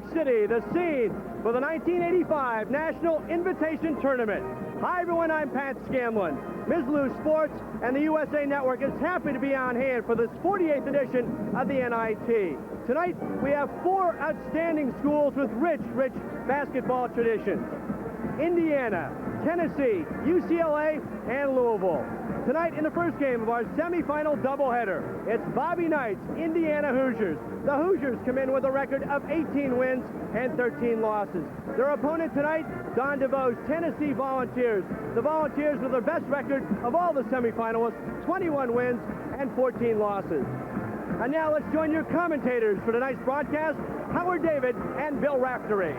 York City, the scene for the 1985 National Invitation Tournament. Hi everyone, I'm Pat Scanlon. Ms. Lou Sports and the USA Network is happy to be on hand for this 48th edition of the NIT. Tonight, we have 4 outstanding schools with rich basketball traditions. Indiana, Tennessee, UCLA, and Louisville. Tonight, in the first game of our semifinal doubleheader, it's Bobby Knight's Indiana Hoosiers. The Hoosiers come in with a record of 18 wins and 13 losses. Their opponent tonight, Don DeVoe's Tennessee Volunteers. The Volunteers with their best record of all the semifinalists, 21 wins and 14 losses. And now let's join your commentators for tonight's broadcast, Howard David and Bill Raftery.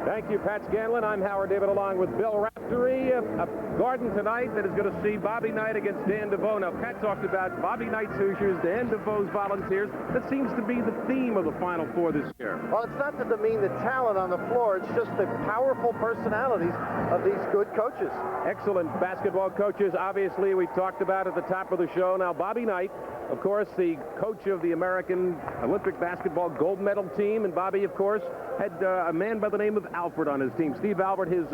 Thank you, Pat Scanlon. I'm Howard David along with Bill Raftery. A Garden tonight that is going to see Bobby Knight against Dan DeVoe. Now, Pat talked about Bobby Knight's Hoosiers, Dan DeVoe's Volunteers. That seems to be the theme of the Final Four this year. Well, it's not to demean the talent on the floor. It's just the powerful personalities of these good coaches. Excellent basketball coaches. Obviously, we talked about at the top of the show. Now, Bobby Knight, of course, the coach of the American Olympic basketball gold medal team. And Bobby, of course, had a man by the name of Alford on his team. Steve Alford, his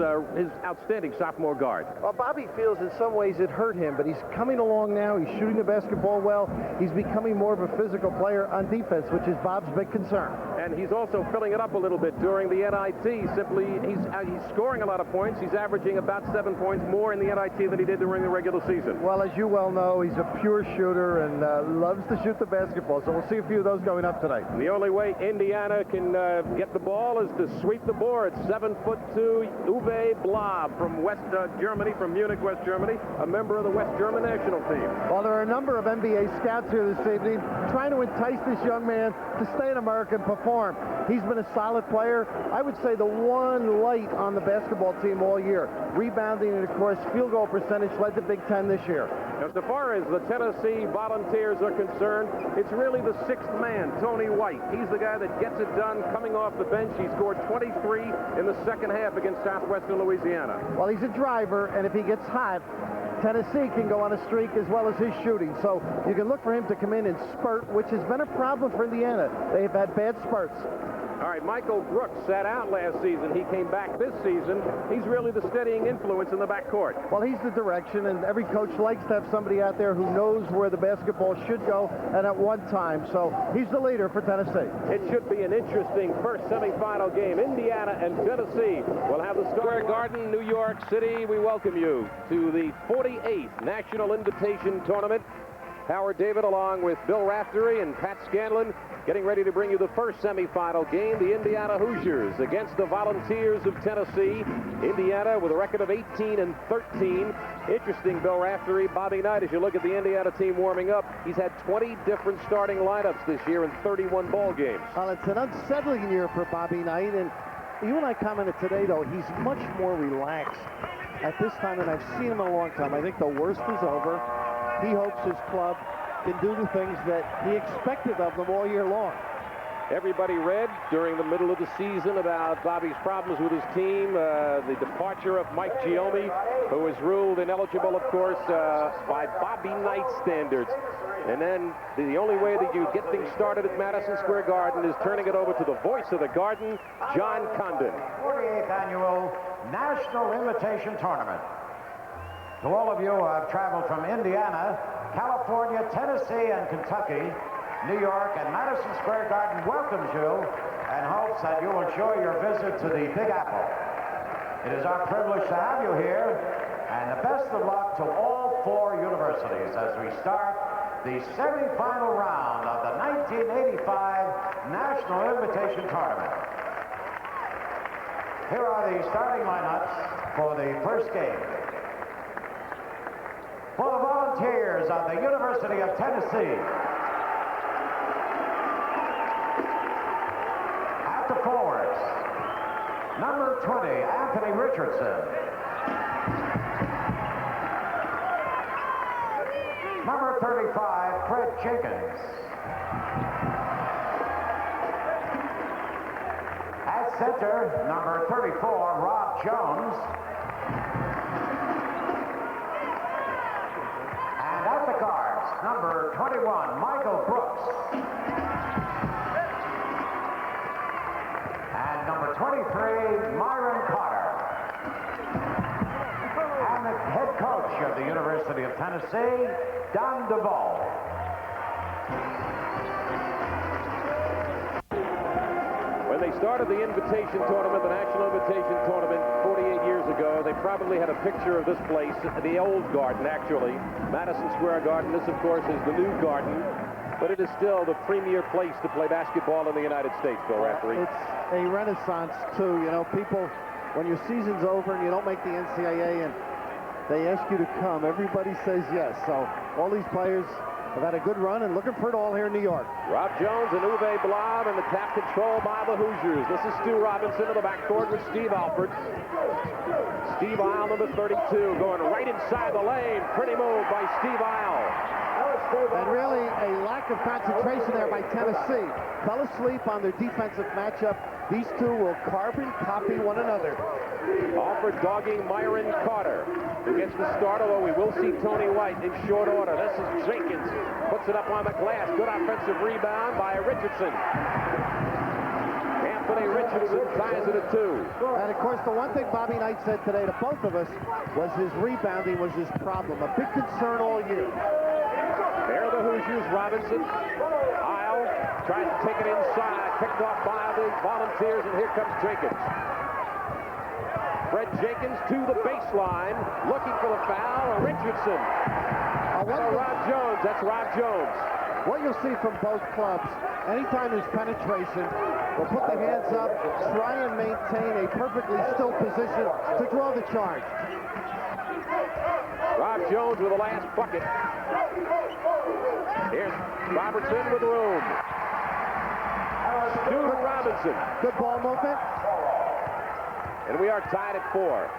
outstanding sophomore guard. Well, Bobby feels in some ways it hurt him, but he's coming along now. He's shooting the basketball well. He's becoming more of a physical player on defense, which is Bob's big concern. And he's also filling it up a little bit during the NIT. Simply, he's scoring a lot of points. He's averaging about 7 points more in the NIT than he did during the regular season. Well, as you well know, he's a pure shooter and loves to shoot the basketball. So we'll see a few of those going up tonight. And the only way Indiana can get the ball is to sweep the board. 7'2" Uwe Blab from West Germany, from Munich, West Germany, a member of the West German national team. Well, there are a number of NBA scouts here this evening trying to entice this young man to stay in America and perform. He's been a solid player. I would say the one light on the basketball team all year. Rebounding and, of course, field goal percentage led the Big Ten this year. As far as the Tennessee Volunteers are concerned, it's really the sixth man, Tony White. He's the guy that gets it done coming off the bench. He scored 23 in the second half against Southwestern Louisiana. Well, he's a driver, and if he gets hot, Tennessee can go on a streak as well as his shooting. So you can look for him to come in and spurt, which has been a problem for Indiana. They've had bad spurts. All right, Michael Brooks sat out last season. He came back this season. He's really the steadying influence in the backcourt. Well, he's the direction, and every coach likes to have somebody out there who knows where the basketball should go and at one time. So he's the leader for Tennessee. It should be an interesting first semifinal game. Indiana and Tennessee will have the Square Garden, New York City. We welcome you to the 48th National Invitation Tournament. Howard David along with Bill Raftery and Pat Scanlon getting ready to bring you the first semifinal game, the Indiana Hoosiers against the Volunteers of Tennessee. Indiana with a record of 18 and 13. Interesting, Bill Raftery, Bobby Knight, as you look at the Indiana team warming up, he's had 20 different starting lineups this year in 31 ball games. Well, it's an unsettling year for Bobby Knight, and you and I commented today, though, he's much more relaxed at this time than I've seen him in a long time. I think the worst is over. He hopes his club can do the things that he expected of them all year long. Everybody read during the middle of the season about Bobby's problems with his team, the departure of Mike Giommi, who was ruled ineligible, of course, by Bobby Knight standards. And then the only way that you get things started at Madison Square Garden is turning it over to the voice of the Garden, John Condon. 48th Annual National Invitation Tournament. To all of you who have traveled from Indiana, California, Tennessee, and Kentucky, New York, and Madison Square Garden welcomes you and hopes that you will enjoy your visit to the Big Apple. It is our privilege to have you here, and the best of luck to all 4 universities as we start the semifinal round of the 1985 National Invitation Tournament. Here are the starting lineups for the first game. For the Volunteers of the University of Tennessee, at the forwards, number 20, Anthony Richardson. Number 35, Fred Jenkins. At center, number 34, Rob Jones. At the guards, number 21, Michael Brooks. number 23, Myron Carter. And the head coach of the University of Tennessee, Don Duvall. When they started the invitation tournament, the National Invitation Tournament 48 years ago, they probably had a picture of this place, the old Garden, actually. Madison Square Garden. This, of course, is the new Garden. But it is still the premier place to play basketball in the United States, Bill Raftery. It's a renaissance, too. You know, people, when your season's over and you don't make the NCAA and they ask you to come, everybody says yes. So all these players have had a good run and looking for it all here in New York. Rob Jones and Uwe Blab, and the tap control by the Hoosiers. This is Stu Robinson in the backcourt with Steve Alford. Steve Isle, number 32, going right inside the lane. Pretty move by Steve Isle. And really a lack of concentration there by Tennessee. Fell asleep on their defensive matchup. These two will carbon copy one another. Alford dogging Myron Carter, who gets the start, although we will see Tony White in short order. This is Jenkins, puts it up on the glass. Good offensive rebound by Richardson. Anthony Richardson ties it at 2. And of course, the one thing Bobby Knight said today to both of us was his rebounding was his problem. A big concern all year. There are the Hoosiers. Robinson, Isle, tries to take it inside. Picked off by the Volunteers, and here comes Jenkins. Fred Jenkins to the baseline, looking for the foul. Richardson. Rob Jones. That's Rob Jones. What you'll see from both clubs, anytime there's penetration, they'll put their hands up, try and maintain a perfectly still position to draw the charge. Rob Jones with the last bucket. Here's Robertson with room. Stu Robinson. Good ball movement. And we are tied at 4.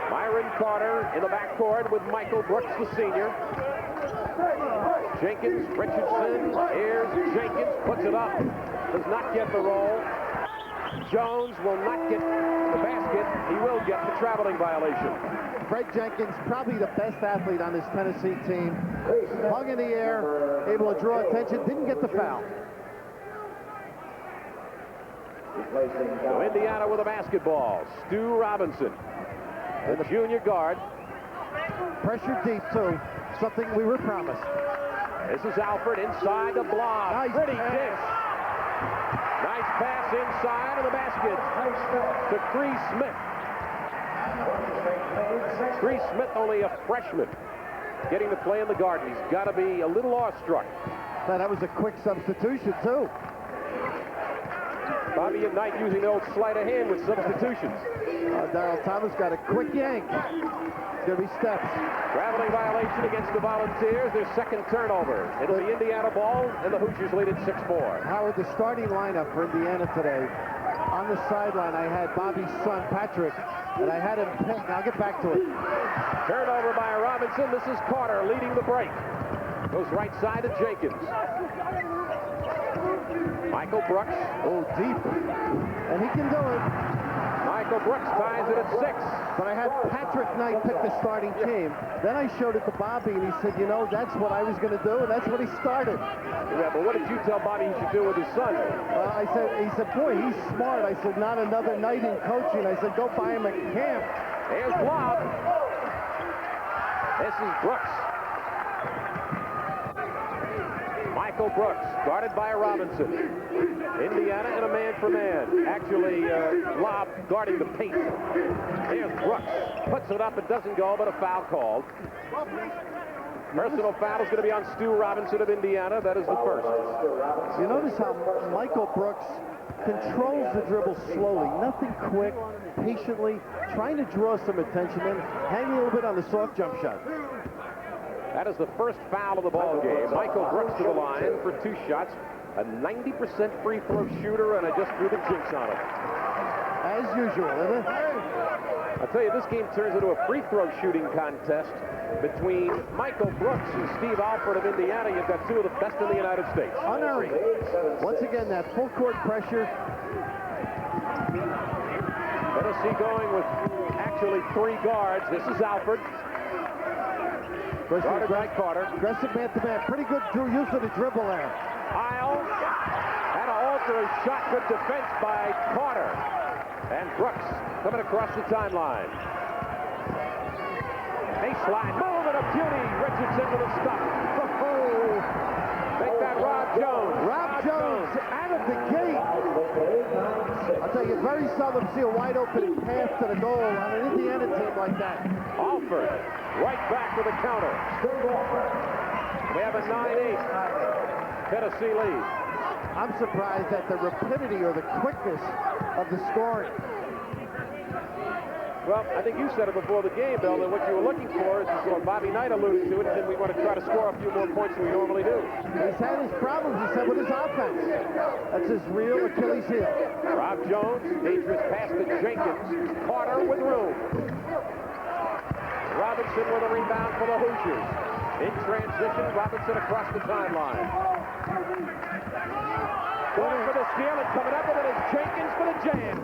Myron Carter in the backcourt with Michael Brooks, the senior. Jenkins, Richardson. Here's Jenkins, puts it up. Does not get the roll. Jones will not get the basket. He will get the traveling violation. Fred Jenkins, probably the best athlete on this Tennessee team. Hung in the air, able to draw attention, didn't get the foul. So Indiana with a basketball. Stu Robinson, the junior guard. Pressure deep, too. Something we were promised. This is Alford inside the block. Nice Pretty pass. dish. Nice pass inside of the basket to Cree Smith. Cree Smith, only a freshman, getting to play in the Garden. He's got to be a little awestruck. That was a quick substitution, too. Bobby and Knight using the old sleight of hand with substitutions. Darryl Thomas got a quick yank. It's going to be steps. Traveling violation against the Volunteers. Their second turnover. It'll be Indiana ball, and the Hoosiers lead it 6-4. Howard, the starting lineup for Indiana today. On the sideline, I had Bobby's son, Patrick, and I had him pick. I'll get back to it. Turnover by Robinson. This is Carter leading the break. Goes right side to Jenkins. Michael Brooks. Oh, deep. And he can do it. Michael Brooks ties it at 6. But I had Patrick Knight pick the starting team. Then I showed it to Bobby, and he said, you know, that's what I was going to do, and that's what he started. Yeah, but what did you tell Bobby he should do with his son? Well, he said, boy, he's smart. I said, not another night in coaching. I said, go buy him a camp. Here's Blob. This is Brooks. Michael Brooks, guarded by Robinson. Indiana in a man-for-man. Actually, Blob guarding the paint. Here's Brooks. Puts it up. It doesn't go, but a foul called. Personal foul is going to be on Stu Robinson of Indiana. That is the first. You notice how Michael Brooks controls the dribble slowly. Nothing quick, patiently, trying to draw some attention and hanging a little bit on the soft jump shot. That is the first foul of the ball game. Michael Brooks to the line for 2 shots. A 90% free throw shooter, and I just threw the jinx on him. As usual, isn't it? I'll tell you, this game turns into a free throw shooting contest between Michael Brooks and Steve Alford of Indiana. You've got 2 of the best in the United States. Unerring. Once again, that full court pressure. Tennessee going with actually 3 guards. This is Alford. Guarded by Carter. Aggressive man-to-man. Pretty good use of the dribble there. Isle had an after a shot. Good defense by Carter. And Brooks coming across the timeline. Baseline move and a beauty. Richardson with a stop. Make that Rob Jones. Rob Jones out of the gate. I'll tell you, very seldom see a wide open pass to the goal on an Indiana team like that. Alford right back with a counter. We have a 9-8 Tennessee lead. I'm surprised at the rapidity or the quickness of the scoring. Well, I think you said it before the game, Bill, that what you were looking for is what Bobby Knight alluded to it, and we want to try to score a few more points than we normally do. He's had his problems, he said, with his offense. That's his real Achilles heel. Rob Jones, dangerous pass to Jenkins. Carter with room. Robinson with a rebound for the Hoosiers. In transition, Robinson across the timeline. Going for the steal and coming up with it is Jenkins for the jam.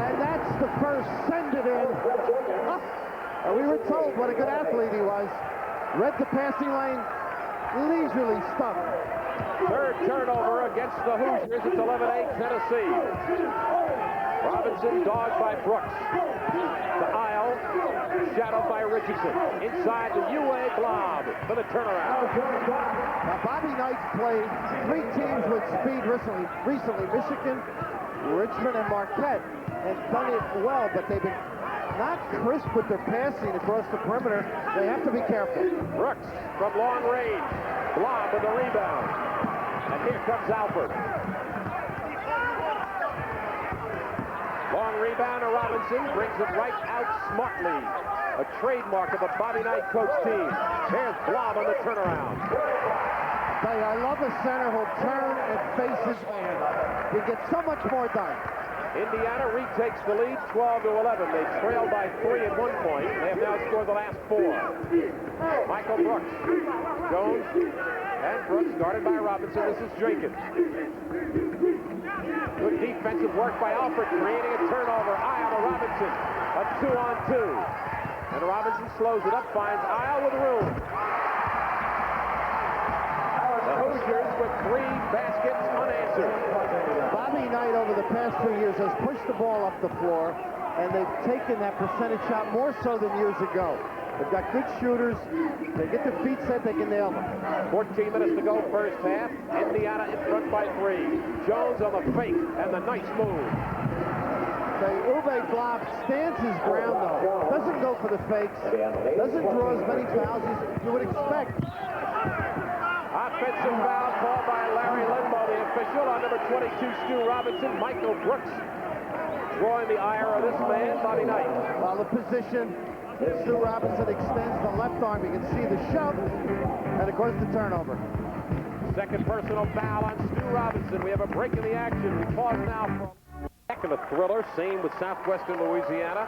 And that's the first send it in. And we were told what a good athlete he was. Read the passing lane, leisurely stuck. Third turnover against the Hoosiers. It's 11-8 Tennessee. Robinson dogged by Brooks. The aisle, shadowed by Richardson. Inside the UA Glob for the turnaround. Now Bobby Knight's played 3 teams with speed recently, Michigan, Richmond, and Marquette, and done it well, but they've been not crisp with their passing across the perimeter. They have to be careful. Brooks from long range. Glob with the rebound. And here comes Alford. Long rebound to Robinson. Brings it right out smartly. A trademark of a Bobby Knight coach team. Here's Glob on the turnaround. I love a center who'll turn and face his man. He gets so much more done. Indiana retakes the lead 12-11. They trailed by 3 at one point. They have now scored the last 4. Michael Brooks. Jones and Brooks guarded by Robinson. This is Jenkins. Good defensive work by Alford, creating a turnover. Isle to Robinson. A 2-on-2. And Robinson slows it up, finds Isle with room. The Hoosiers with 3 baskets unanswered. Bobby Knight over the past 2 years has pushed the ball up the floor, and they've taken that percentage shot more so than years ago. They've got good shooters. They get their feet set, they can nail them. 14 minutes to go first half. Indiana in front by 3. Jones on the fake and the nice move. The Uwe Glob stands his ground, though. Doesn't go for the fakes. Doesn't draw as many fouls as you would expect. Offensive foul called by Larry Limbaugh, the official, on number 22, Stu Robinson. Michael Brooks drawing the ire of this man, Bobby Knight. Well, the position, Stu Robinson extends the left arm. You can see the shove, and of course the turnover. Second personal foul on Stu Robinson. We have a break in the action. We pause now for a thriller. Same with Southwestern Louisiana.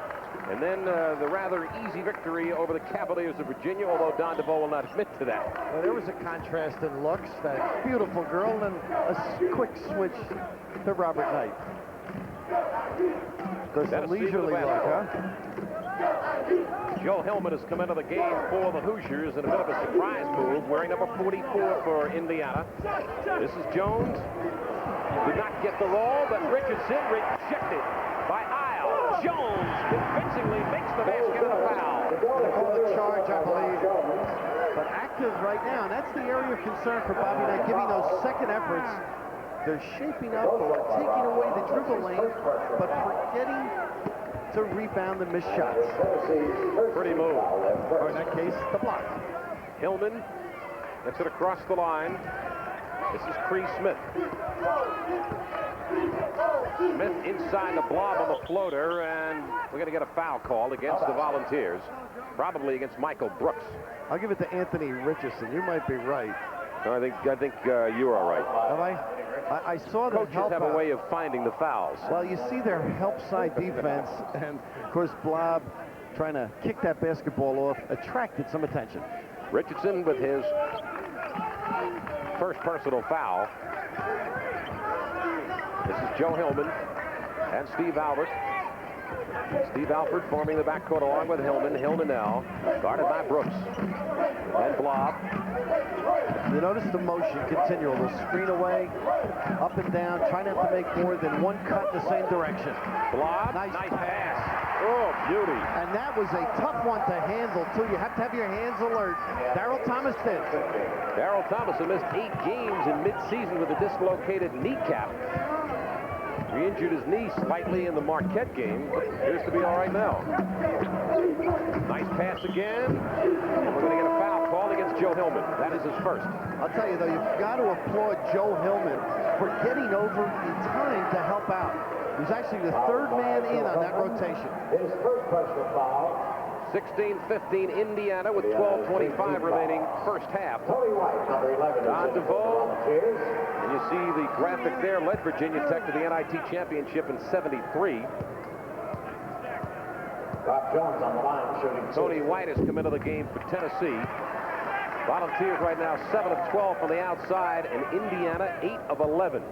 And then the rather easy victory over the Cavaliers of Virginia, although Don DeVoe will not admit to that. Well, there was a contrast in looks. That beautiful girl, and a quick switch to Robert Knight. Of course, the leisurely look, huh? Joe Hillman has come into the game for the Hoosiers in a bit of a surprise move, wearing number 44 for Indiana. This is Jones. Did not get the roll, but Richardson rejected by Isle. Jones convincingly makes the basket and the foul. They call the charge, I believe. But active right now, and that's the area of concern for Bobby Knight, giving those second efforts. They're shaping up or taking away the dribble lane, but forgetting to rebound the missed shots. Pretty move. Or in that case, the block. Hillman gets it across the line. This is Cree Smith. Smith inside the blob on the floater, and we're going to get a foul called against the Volunteers, probably against Michael Brooks. I'll give it to Anthony Richardson. You might be right. No, I think you are right. Have I saw the Coaches help have a way of finding the fouls. Well, you see their help side defense, and of course Blob trying to kick that basketball off attracted some attention. Richardson with his first personal foul. This is Joe Hillman and Steve Albert. Steve Alford forming the backcourt along with Hillman. Hillman now guarded by Brooks. And Blob. You notice the motion continual. They'll screen away, up and down, try not to make more than one cut in the same direction. Blob, nice pass. Oh, beauty. And that was a tough one to handle, too. You have to have your hands alert. Darryl Thomas did. Darryl Thomas, who missed 8 games in mid-season with a dislocated kneecap. Re-injured his knee slightly in the Marquette game, but appears to be all right now. Nice pass again. And we're going to get a foul called against Joe Hillman. That is his first. I'll tell you, though, you've got to applaud Joe Hillman for getting over in time to help out. He's actually the third man in on that rotation. His first personal foul. 16-15 Indiana with 12:25 remaining first half. Tony White, number 11. Don DeVoe. Volunteers. And you see the graphic there, led Virginia Tech to the NIT championship in '73. Rob Jones on the line shooting. Tony White has come into the game for Tennessee. Volunteers right now 7 of 12 from the outside, and Indiana 8 of 11.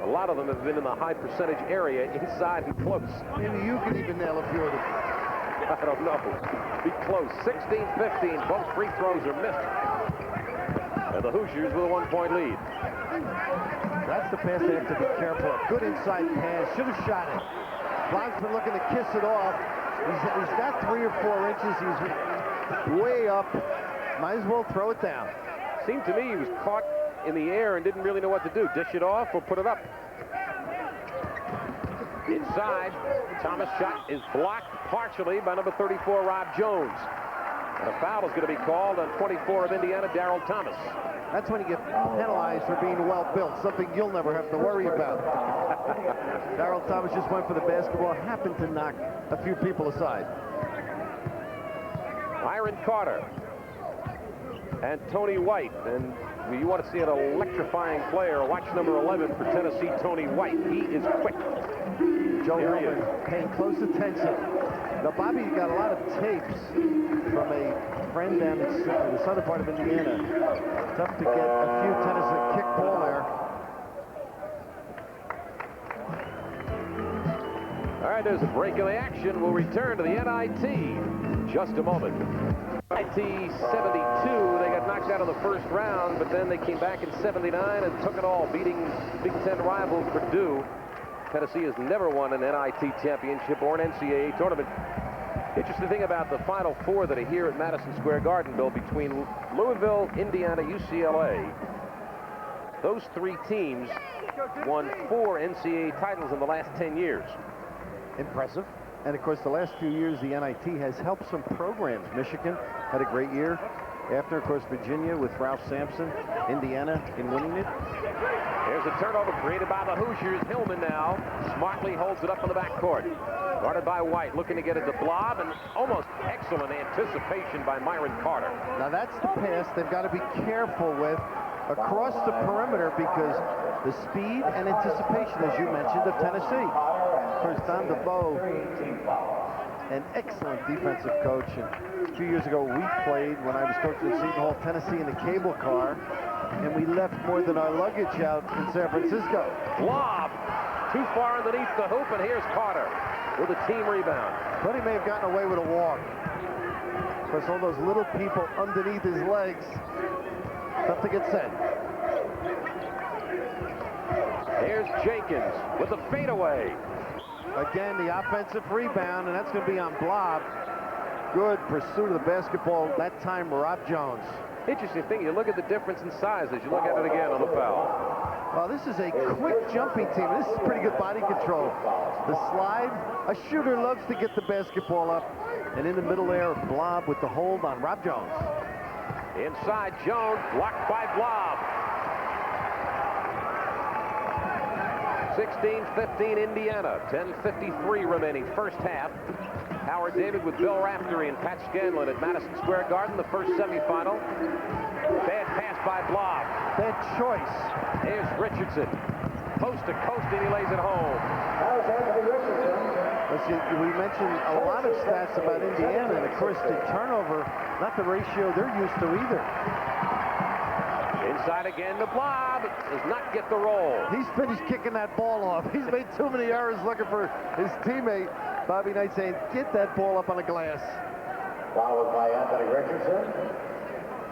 A lot of them have been in the high percentage area, inside and close. Maybe you can even nail a few of them. I don't know. Be close. 16-15. Both free throws are missed. And the Hoosiers with a 1-point lead. That's the pass they have to be careful of. Good inside pass. Should have shot it. Blob's been looking to kiss it off. He's got 3 or 4 inches. He's way up. Might as well throw it down. Seemed to me he was caught in the air and didn't really know what to do. Dish it off or put it up. Inside, Thomas' shot is blocked partially by number 34, Rob Jones. And a foul is going to be called on 24 of Indiana, Darryl Thomas. That's when you get penalized for being well-built, something you'll never have to worry about. Darryl Thomas just went for the basketball, happened to knock a few people aside. Myron Carter and Tony White. And you want to see an electrifying player, watch number 11 for Tennessee, Tony White. He is quick. Joe Hillman paying close attention. Now, Bobby got a lot of tapes from a friend down in the southern part of Indiana. Tough to get a few Tennessee kick ball there. All right, there's a break in the action. We'll return to the NIT in just a moment. NIT 72, they got knocked out of the first round, but then they came back in 79 and took it all, beating Big Ten rival Purdue. Tennessee has never won an NIT championship or an NCAA tournament. Interesting thing about the Final Four that are here at Madison Square Garden, Bill, between Louisville, Indiana, UCLA, those 3 teams won 4 NCAA titles in the last 10 years. Impressive. And, of course, the last few years, the NIT has helped some programs. Michigan had a great year. After, of course, Virginia with Ralph Sampson, Indiana in winning it. There's a turnover created by the Hoosiers. Hillman now smartly holds it up in the backcourt. Guarded by White, looking to get it to Blob, and almost excellent anticipation by Myron Carter. Now that's the pass they've got to be careful with across the perimeter, because the speed and anticipation, as you mentioned, of Tennessee. Of course, Don DeVoe, an excellent defensive coach. And a few years ago, we played when I was coaching at Seton Hall, Tennessee, in the cable car, and we left more than our luggage out in San Francisco. Lob too far underneath the hoop, and here's Carter with a team rebound. But he may have gotten away with a walk. Of course, all those little people underneath his legs. Tough to get set. Here's Jenkins with the fadeaway. Again, the offensive rebound, and that's going to be on Blob. Good pursuit of the basketball. That time, Rob Jones. Interesting thing, you look at the difference in size as you look at it again on the foul. Well, this is a quick jumping team. This is pretty good body control. The slide, a shooter loves to get the basketball up. And in the middle there, Blob with the hold on Rob Jones. Inside, Jones, blocked by Blob. 16-15 Indiana, 10:53 remaining first half. Howard David with Bill Raftery and Pat Scanlon at Madison Square Garden, the first semifinal. Bad pass by Blob. Bad choice. Here's Richardson. Coast to coast, and he lays it home. That was Anthony Richardson. We mentioned a lot of stats about Indiana, and of course the turnover, not the ratio they're used to either. Inside again to Blob. Does not get the roll. He's finished kicking that ball off. He's made too many errors looking for his teammate. Bobby Knight saying, get that ball up on the glass. Followed by Anthony Richardson.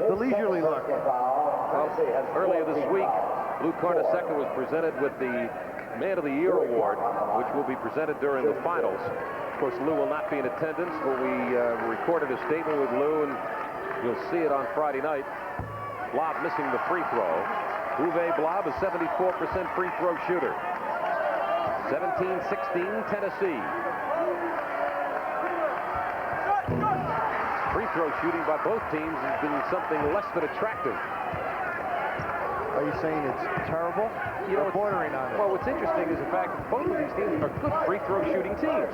The leisurely look. Well, earlier this week, Lou Carnesecca was presented with the Man of the Year award, which will be presented during the finals. Of course, Lou will not be in attendance, but we recorded a statement with Lou, and you'll see it on Friday night. Blob missing the free throw. Uwe Blob, a 74% free throw shooter. 17-16 Tennessee. Free throw shooting by both teams has been something less than attractive. Are you saying it's terrible? You know, bordering on it. Well, what's interesting is the fact that both of these teams are good free throw shooting teams.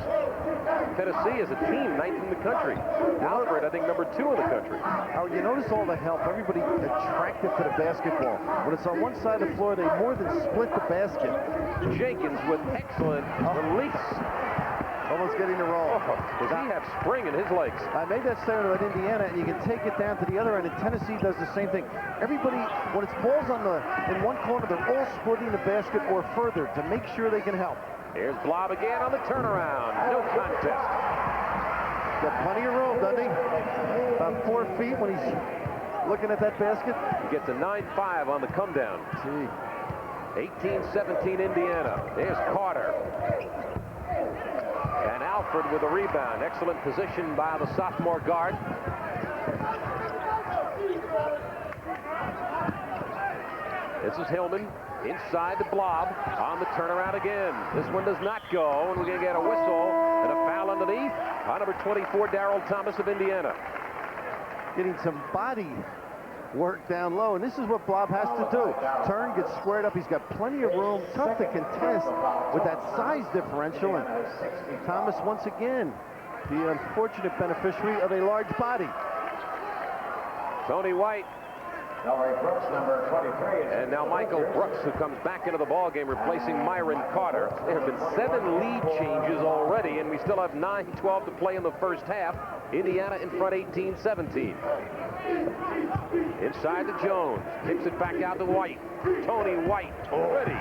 Tennessee is a team 9th in the country. Alfred, I think, number 2 in the country. Howard, you notice all the help, everybody attracted to the basketball. When it's on one side of the floor, they more than split the basket. Jenkins with excellent release. Almost getting the roll. Does he have spring in his legs? I made that statement about Indiana, and you can take it down to the other end, and Tennessee does the same thing. Everybody, when it's balls in one corner, they're all splitting the basket or further to make sure they can help. Here's Blob again on the turnaround. No contest. Got plenty of room, doesn't he? About 4 feet when he's looking at that basket. He gets a 9-5 on the come down. Gee. 18-17 Indiana. There's Carter. And Alfred with a rebound. Excellent position by the sophomore guard. This is Hillman inside the Blob on the turnaround again. This one does not go, and we're going to get a whistle and a foul underneath on number 24, Darrell Thomas of Indiana. Getting some body work down low, and this is what Blob has to do. Turn, get squared up. He's got plenty of room. Tough to contest with that size differential. And Thomas, once again, the unfortunate beneficiary of a large body. Tony White. Brooks, number 23. And now Michael Brooks, who comes back into the ballgame, replacing Myron Carter. There have been 7 lead changes already, and we still have 9-12 to play in the first half. Indiana in front 18-17. Inside to Jones. Kicks it back out to White. Tony White ready.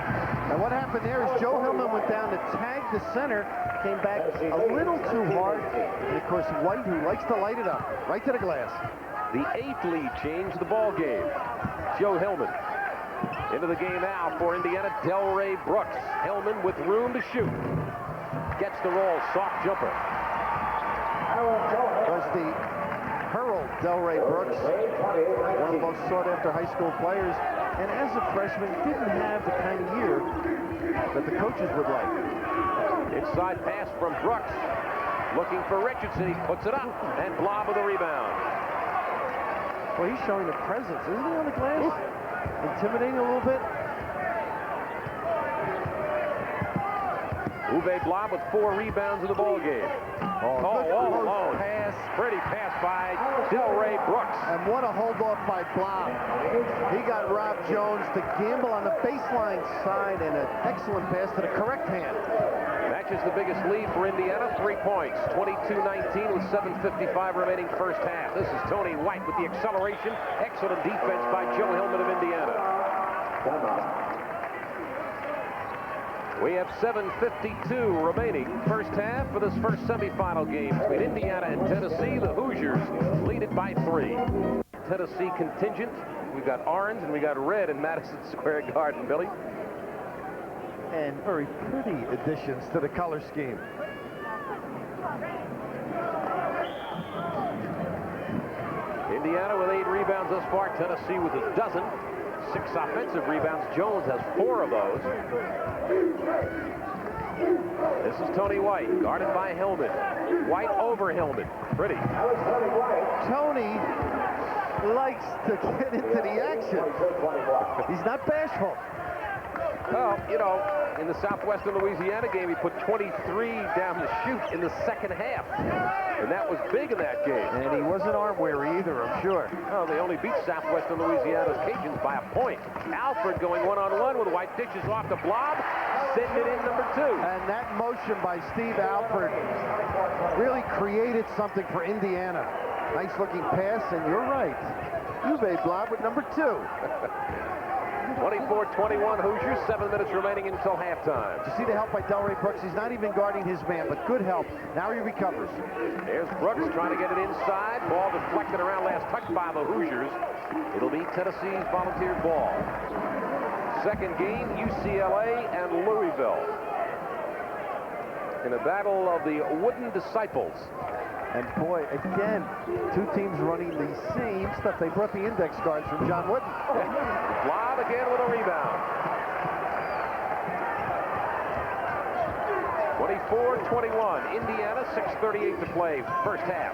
And what happened there is Joe Hillman went down to tag the center, came back a little too hard. And, of course, White, who likes to light it up, right to the glass. The 8th lead change the ball game. Joe Hillman into the game now for Indiana. Delray Brooks. Hillman with room to shoot. Gets the roll. Soft jumper. Was the Herald Delray Brooks, one of the most sought-after high school players, and as a freshman didn't have the kind of year that the coaches would like. Inside pass from Brooks. Looking for Richardson. He puts it up, and Blob with a rebound. Well, he's showing the presence, isn't he, on the glass? Intimidating a little bit. Uwe Blob with 4 rebounds in the ball game. All alone. Pass. Pretty pass by Delray Brooks. And what a hold off by Blob. He got Rob Jones to gamble on the baseline side, and an excellent pass to the correct hand. Matches the biggest lead for Indiana, 3 points. 22-19 with 7:55 remaining first half. This is Tony White with the acceleration. Excellent defense by Joe Hillman of Indiana. We have 7:52 remaining first half for this first semifinal game between Indiana and Tennessee. The Hoosiers lead it by 3. Tennessee contingent. We've got orange and we got red in Madison Square Garden, Billy. And very pretty additions to the color scheme. Indiana with 8 rebounds thus far. Tennessee with 12. 6 offensive rebounds. Jones has 4 of those. This is Tony White, guarded by Hillman. White over Hillman. Pretty. Tony likes to get into the action. He's not bashful. Well, you know, in the Southwestern Louisiana game, he put 23 down to shoot in the second half. And that was big in that game. And he wasn't arm weary either, I'm sure. Oh, they only beat Southwestern Louisiana's Cajuns by a point. Alfred going one-on-one with White, dishes off the Blob, sending it in number 2. And that motion by Steve Alford really created something for Indiana. Nice looking pass, and you're right. Uwe Blob with number 2. 24-21 Hoosiers, 7 minutes remaining until halftime. You see the help by Delray Brooks. He's not even guarding his man, but good help. Now he recovers. There's Brooks trying to get it inside. Ball deflected around, last touched by the Hoosiers. It'll be Tennessee's volunteer ball. Second game, UCLA and Louisville. In a battle of the wooden disciples. And boy, again, two teams running the same stuff. They brought the index cards from John Wooden. Lob again with a rebound. 24-21, Indiana, 6:38 to play, first half.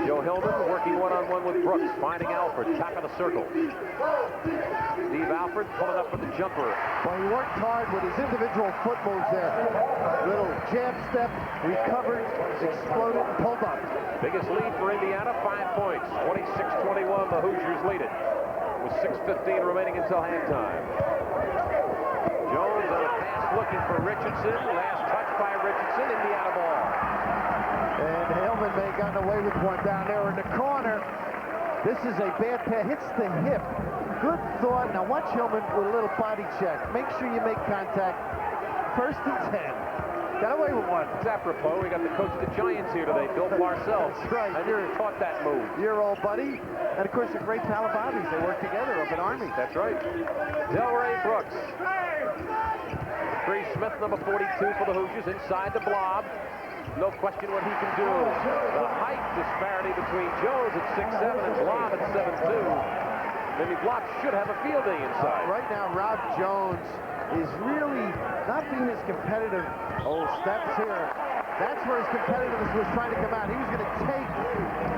Joe Hillman working one-on-one with Brooks, finding Alford, top of the circle. Steve Alford pulling up with the jumper. Well, he worked hard with his individual foot moves there. Little jab step, recovered, exploded, pulled up. Biggest lead for Indiana, 5 points. 26-21, the Hoosiers lead it. With 6:15 remaining until halftime. Jones on a pass looking for Richardson. Last touch by Richardson, Indiana ball. And Hillman may have gotten away with one down there in the corner. This is a bad pass, hits the hip. Good thought. Now watch Hillman with a little body check. Make sure you make contact. First and 10. Got away with one. It's apropos. We got the coach of the Giants here today, Bill Parcells. That's right. I never taught that move. Your old buddy. And of course, a great pal of Bobby's. They work together up at Army. That's right. Delray Brooks. Cree Smith, number 42 for the Hoosiers, inside the blob. No question what he can do. The height disparity between Jones at 6'7" and Blob at 7'2". Maybe Blob should have a field day inside. Right now, Rob Jones is really not being as competitive. Oh, steps here. That's where his competitiveness was trying to come out. He was going to take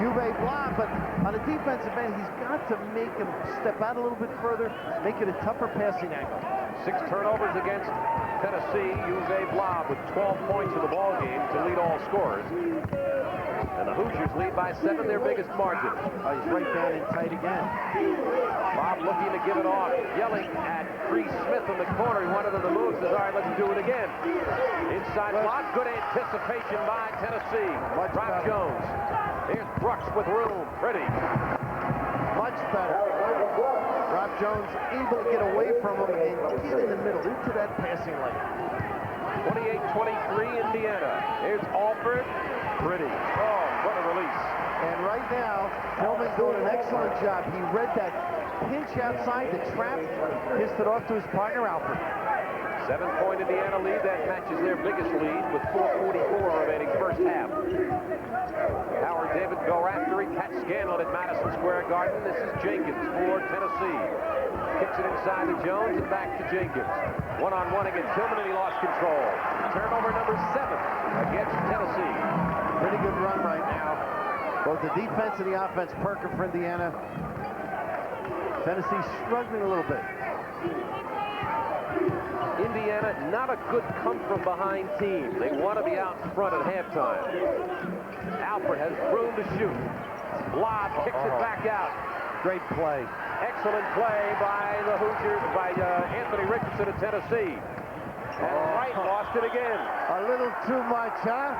Uwe Blob, but on a defensive end, he's got to make him step out a little bit further, make it a tougher passing angle. 6 turnovers against Tennessee. Uwe Blob with 12 points in the ball game to lead all scorers. And the Hoosiers lead by 7, their biggest margin. Oh, he's right down in tight again. Bob looking to give it off, yelling at Cree Smith in the corner. He wanted him to move, says, all right, let's do it again. Inside block, good anticipation by Tennessee. Rob Jones. Here's Brooks with room, pretty. Much better. Rob Jones able to get away from him and get in the middle, into that passing lane. 28-23 Indiana. Here's Alford. Pretty. Oh, what a release. And right now, Hillman doing an excellent job. He read that pinch outside the trap, pissed it off to his partner, Alford. 7-point Indiana lead. That matches their biggest lead with 4:44 remaining first half. Howard David go after it. Pat Scanlon at Madison Square Garden. This is Jenkins for Tennessee. Kicks it inside to Jones and back to Jenkins. One-on-one against Hillman, and he lost control. Turnover number 7 against Tennessee. Pretty good run right now. Both the defense and the offense perking for Indiana. Tennessee struggling a little bit. Indiana, not a good come-from-behind team. They want to be out in front at halftime. Alford has room to shoot. Lob kicks it back out. Great play. Excellent play by the Hoosiers, by Anthony Richardson of Tennessee. And Wright lost it again. A little too much, huh?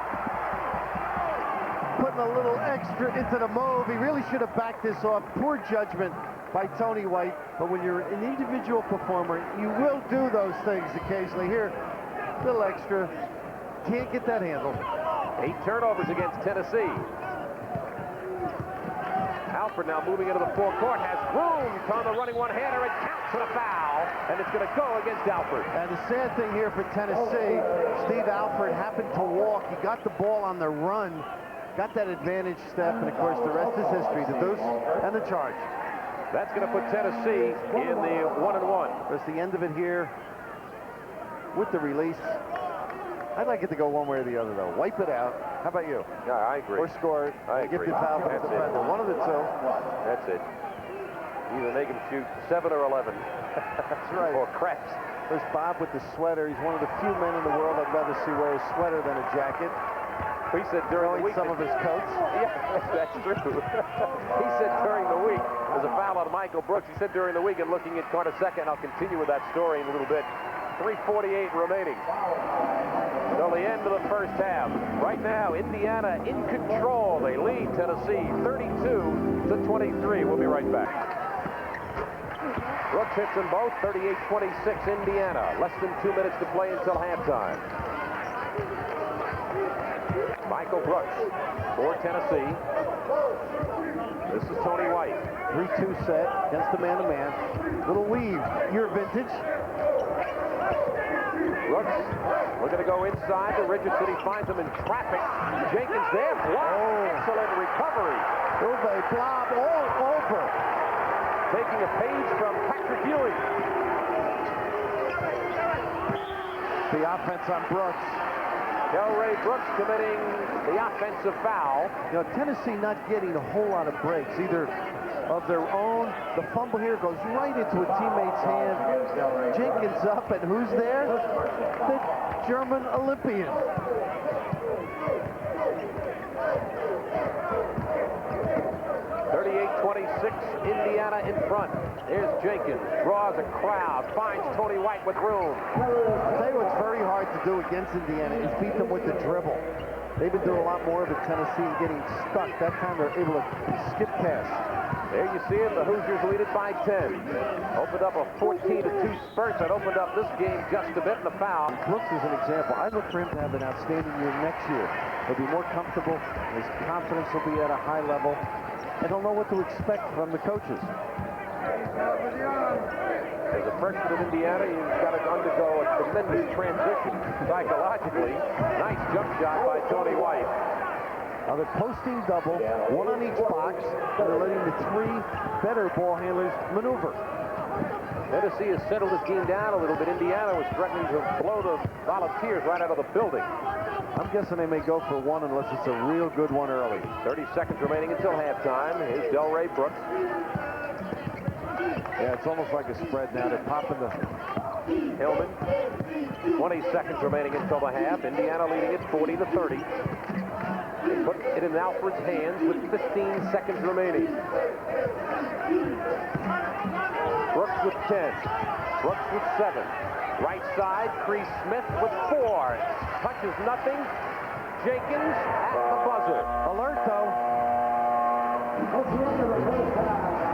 Putting a little extra into the move. He really should have backed this off. Poor judgment by Tony White. But when you're an individual performer, you will do those things occasionally. Here, a little extra. Can't get that handle. 8 turnovers against Tennessee. Alford now moving into the forecourt, has room on the running one-hander. It counts for a foul, and it's going to go against Alford. And the sad thing here for Tennessee, Steve Alford happened to walk. He got the ball on the run, got that advantage step, and of course the rest is history. The deuce and the charge. That's going to put Tennessee in the 1-1. That's the end of it here with the release. I'd like it to go one way or the other, though. Wipe it out. How about you? Yeah, I agree. Or score it. I Give agree. the foul to the defender. One of the two. That's it. Either make him shoot 7 or 11. That's right. Or craps. There's Bob with the sweater. He's one of the few men in the world I'd rather see wear a sweater than a jacket. He said during the week. Some of his coats. Yeah, that's true. He said during the week, there's a foul on Michael Brooks. He said during the week, and looking at Carter second, I'll continue with that story in a little bit. 3:48 remaining. Till the end of the first half. Right now, Indiana in control. They lead Tennessee 32-23. We'll be right back. Brooks hits them both. 38-26 Indiana. Less than 2 minutes to play until halftime. Michael Brooks for Tennessee. This is Tony White. 3-2 set against the man-to-man. Little weave, your vintage. Brooks looking to go inside to Richardson. He finds him in traffic. Jenkins there, blocked. Excellent recovery. Uwe blob all over. Taking a page from Patrick Ewing. The offense on Brooks. Delray Brooks committing the offensive foul. You know, Tennessee not getting a whole lot of breaks, either of their own. The fumble here goes right into a teammate's hand. Jenkins up, and who's there? The German Olympian. Indiana in front. Here's Jenkins, draws a crowd, finds Tony White with room. I'll tell you what's very hard to do against Indiana is beat them with the dribble. They've been doing a lot more of it, Tennessee, getting stuck. That time they're able to skip pass. There you see it, the Hoosiers lead it by 10. Opened up a 14-2 spurt that opened up this game just a bit, and a foul. Brooks is an example. I look for him to have an outstanding year next year. He'll be more comfortable. His confidence will be at a high level. And he'll know what to expect from the coaches. As a freshman of Indiana, you've got to undergo a tremendous transition psychologically. Nice jump shot by Tony White. Now they're posting double, one on each box, and they're letting the three better ball handlers maneuver. Tennessee has settled this game down a little bit. Indiana was threatening to blow the Volunteers right out of the building. I'm guessing they may go for one unless it's a real good one early. 30 seconds remaining until halftime. Here's Delray Brooks. Yeah, it's almost like a spread now. They're popping the... Hillman. 20 seconds remaining until the half. Indiana leading it 40-30. They put it in Alfred's hands with 15 seconds remaining. Brooks with 10. Brooks with 7. Right side, Cree Smith with 4. Touches nothing. Jenkins at the buzzer. Alert, though.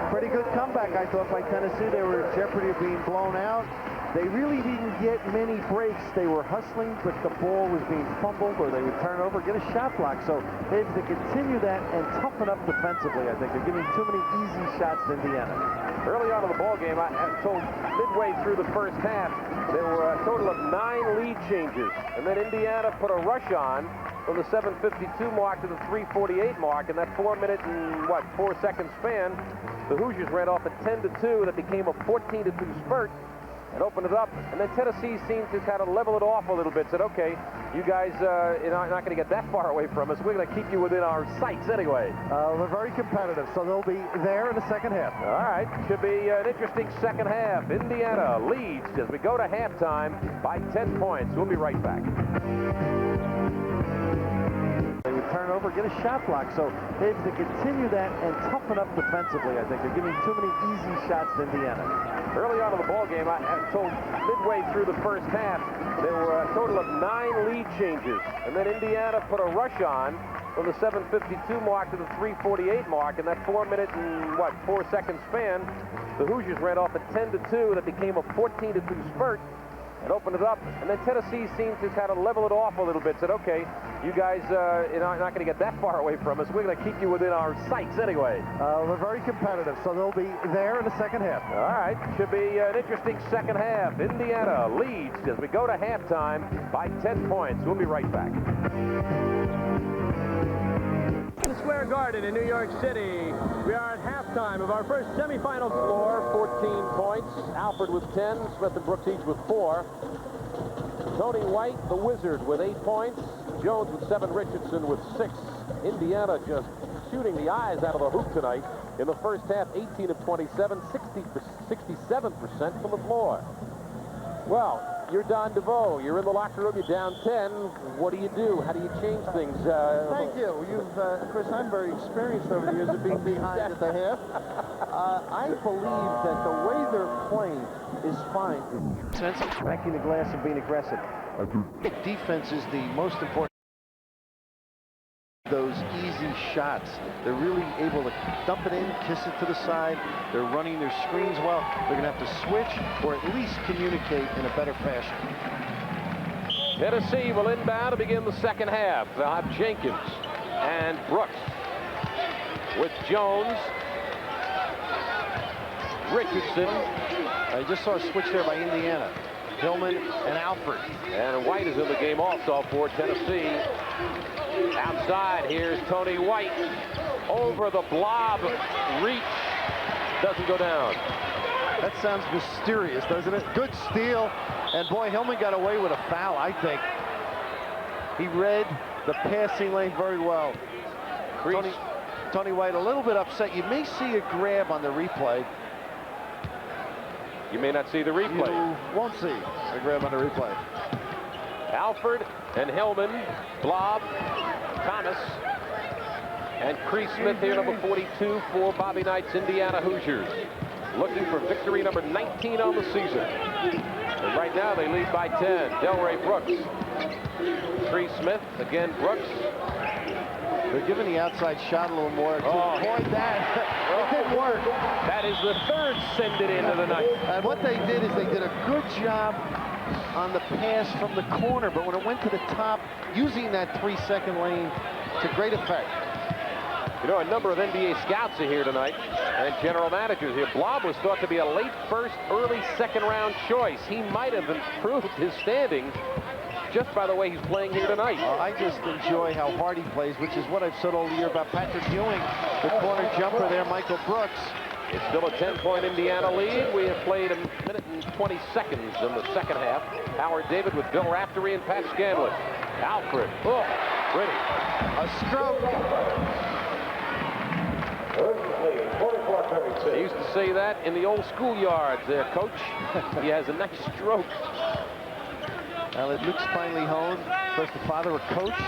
Pretty good comeback, I thought, by Tennessee. They were in jeopardy of being blown out. They really didn't get many breaks. They were hustling, but the ball was being fumbled, or they would turn over, get a shot block. So they have to continue that and toughen up defensively, I think. They're giving too many easy shots to Indiana. Early on in the ball game, until midway through the first half, there were a total of 9 lead changes. And then Indiana put a rush on from the 7:52 mark to the 3:48 mark. In that 4-minute and, 4-second span, the Hoosiers ran off a 10-2 that became a 14-2 spurt and opened it up. And then Tennessee seemed to kind of level it off a little bit. Said, okay, you guys are not going to get that far away from us. We're going to keep you within our sights anyway. They're very competitive, so they'll be there in the second half. All right, should be an interesting second half. Indiana leads as we go to halftime by 10 points. We'll be right back. They would turn over, get a shot block. So they have to continue that and toughen up defensively, I think. They're giving too many easy shots to Indiana. Early on in the ball game, until midway through the first half, there were a total of 9 lead changes. And then Indiana put a rush on from the 7:52 mark to the 3:48 mark. In that 4-minute and, 4-second span, the Hoosiers ran off a 10-2 that became a 14-2 spurt and opened it up. And then Tennessee seemed to kind of level it off a little bit. Said, okay, you guys are not going to get that far away from us. We're going to keep you within our sights anyway. They're very competitive, so they'll be there in the second half. All right, should be an interesting second half. Indiana leads as we go to halftime by 10 points. We'll be right back. In Square Garden in New York City, we are at halftime of our first semifinal score. 14 points. Alfred with 10. Smith and Brooks each with 4. Tony White, the Wizard, with 8 points. Jones with 7. Richardson with 6. Indiana just shooting the eyes out of the hoop tonight. In the first half, 18 of 27, 67% from the floor. Well, you're Don DeVoe. You're in the locker room. You're down 10. What do you do? How do you change things? Thank you. Chris, I'm very experienced over the years of being behind at the half. I believe that the way they're playing is fine. Backing the glass and being aggressive. Defense is the most important. those easy shots. They're really able to dump it in, kiss it to the side. They're running their screens well. They're going to have to switch or at least communicate in a better fashion. Tennessee will inbound to begin the second half. They'll have Jenkins and Brooks with Jones, Richardson. I just saw a switch there by Indiana. Hillman and Alford. And White is in the game also for Tennessee. Outside, here's Tony White. Over the blob, reach, doesn't go down. That sounds mysterious, doesn't it? Good steal, and boy, Hillman got away with a foul, I think. He read the passing lane very well. Tony White a little bit upset. You may see a grab on the replay. You may not see the replay. You won't see a grab on the replay. Alford and Hillman, Blob, Thomas, and Cree Smith here, number 42 for Bobby Knight's Indiana Hoosiers. Looking for victory number 19 on the season. And right now they lead by 10. Delray Brooks. Cree Smith, again Brooks. They're giving the outside shot a little more to avoid that. It didn't work. That is the third send it into the night. And what they did is they did a good job on the pass from the corner, but when it went to the top, using that 3-second lane to great effect. You know, a number of NBA scouts are here tonight and general managers here. Blob was thought to be a late first, early second round choice. He might have improved his standing just by the way he's playing here tonight. I just enjoy how hard he plays, which is what I've said all year about Patrick Ewing, the corner jumper there, Michael Brooks. It's still a 10-point Indiana lead. We have played a minute and 20 seconds in the second half. Howard David with Bill Raftery and Pat Scanlon. Alfred, pretty. A stroke. They used to say that in the old schoolyards there, Coach. He has a nice stroke. Well, it looks finely honed. First the father, a coach.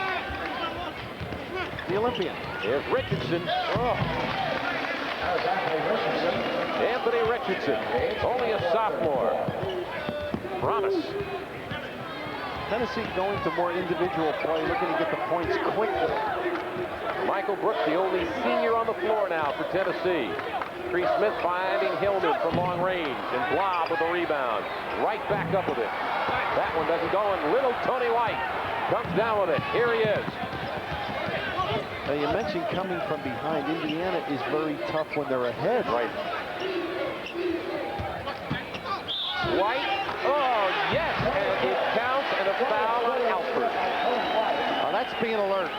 The Olympian. Here's Richardson. Anthony Richardson, only a sophomore. Promise. Tennessee going to more individual play, looking to get the points quickly. Michael Brooks, the only senior on the floor now for Tennessee. Cree Smith finding Hillman from long range, and Blob with the rebound. Right back up with it. That one doesn't go, and little Tony White comes down with it. Here he is. Now you mentioned coming from behind. Indiana is very tough when they're ahead. Right. White. Oh, yes, and it counts, and a foul on Alford. Oh, that's being alert.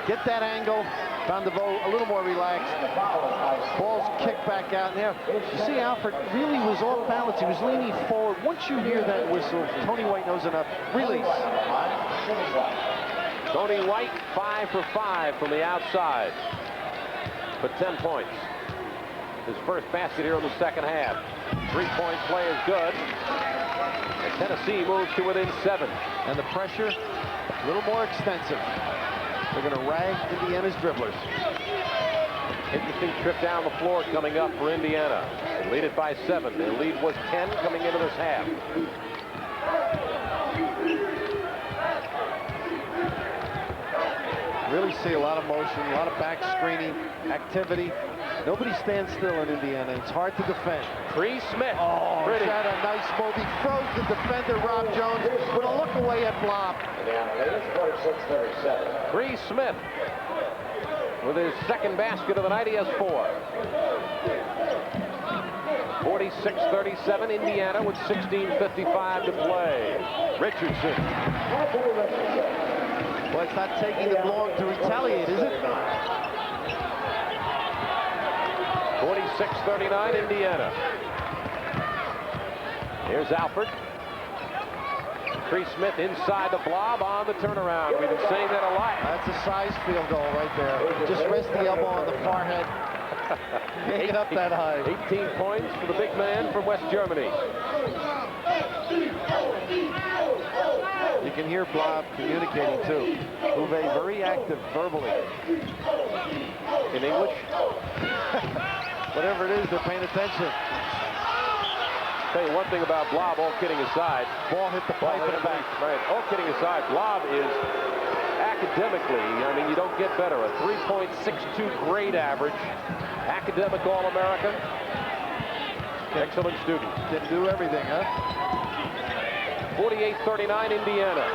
Get that angle. Vandevoe a little more relaxed. Ball's kicked back out now. You see Alford really was off balance. He was leaning forward. Once you hear that whistle, Tony White knows enough. Release. Tony White, 5 for 5 from the outside for 10 points. His first basket here in the second half. 3-point play is good. And Tennessee moves to within 7. And the pressure, a little more extensive. They're going to rag Indiana's dribblers. Interesting trip down the floor coming up for Indiana. They lead it by 7. Their lead was 10 coming into this half. Really see a lot of motion, a lot of back screening activity. Nobody stands still in Indiana. It's hard to defend. Cree Smith. Oh, pretty. Had a nice move. He froze the defender, Rob Jones, with a look away at Blob. Cree Smith with his second basket of the night. He has 4. 46-37, Indiana with 16:55 to play. Richardson. Well, it's not taking them long to retaliate, is it? 46-39, Indiana. Here's Alford. Cree Smith inside the Blob on the turnaround. We've been saying that a lot. That's a size field goal right there. Just rest the elbow on the forehead. Can't get up that high. 18 points for the big man from West Germany. You can hear Blob communicating too. Uwe very active verbally. In English? Whatever it is, they're paying attention. Tell you one thing about Blob, all kidding aside. Ball hit the pipe in the back. Right, all kidding aside, Blob is academically, I mean, you don't get better. A 3.62 grade average. Academic All-American. Excellent student. Can do everything, huh? 48-39 Indiana.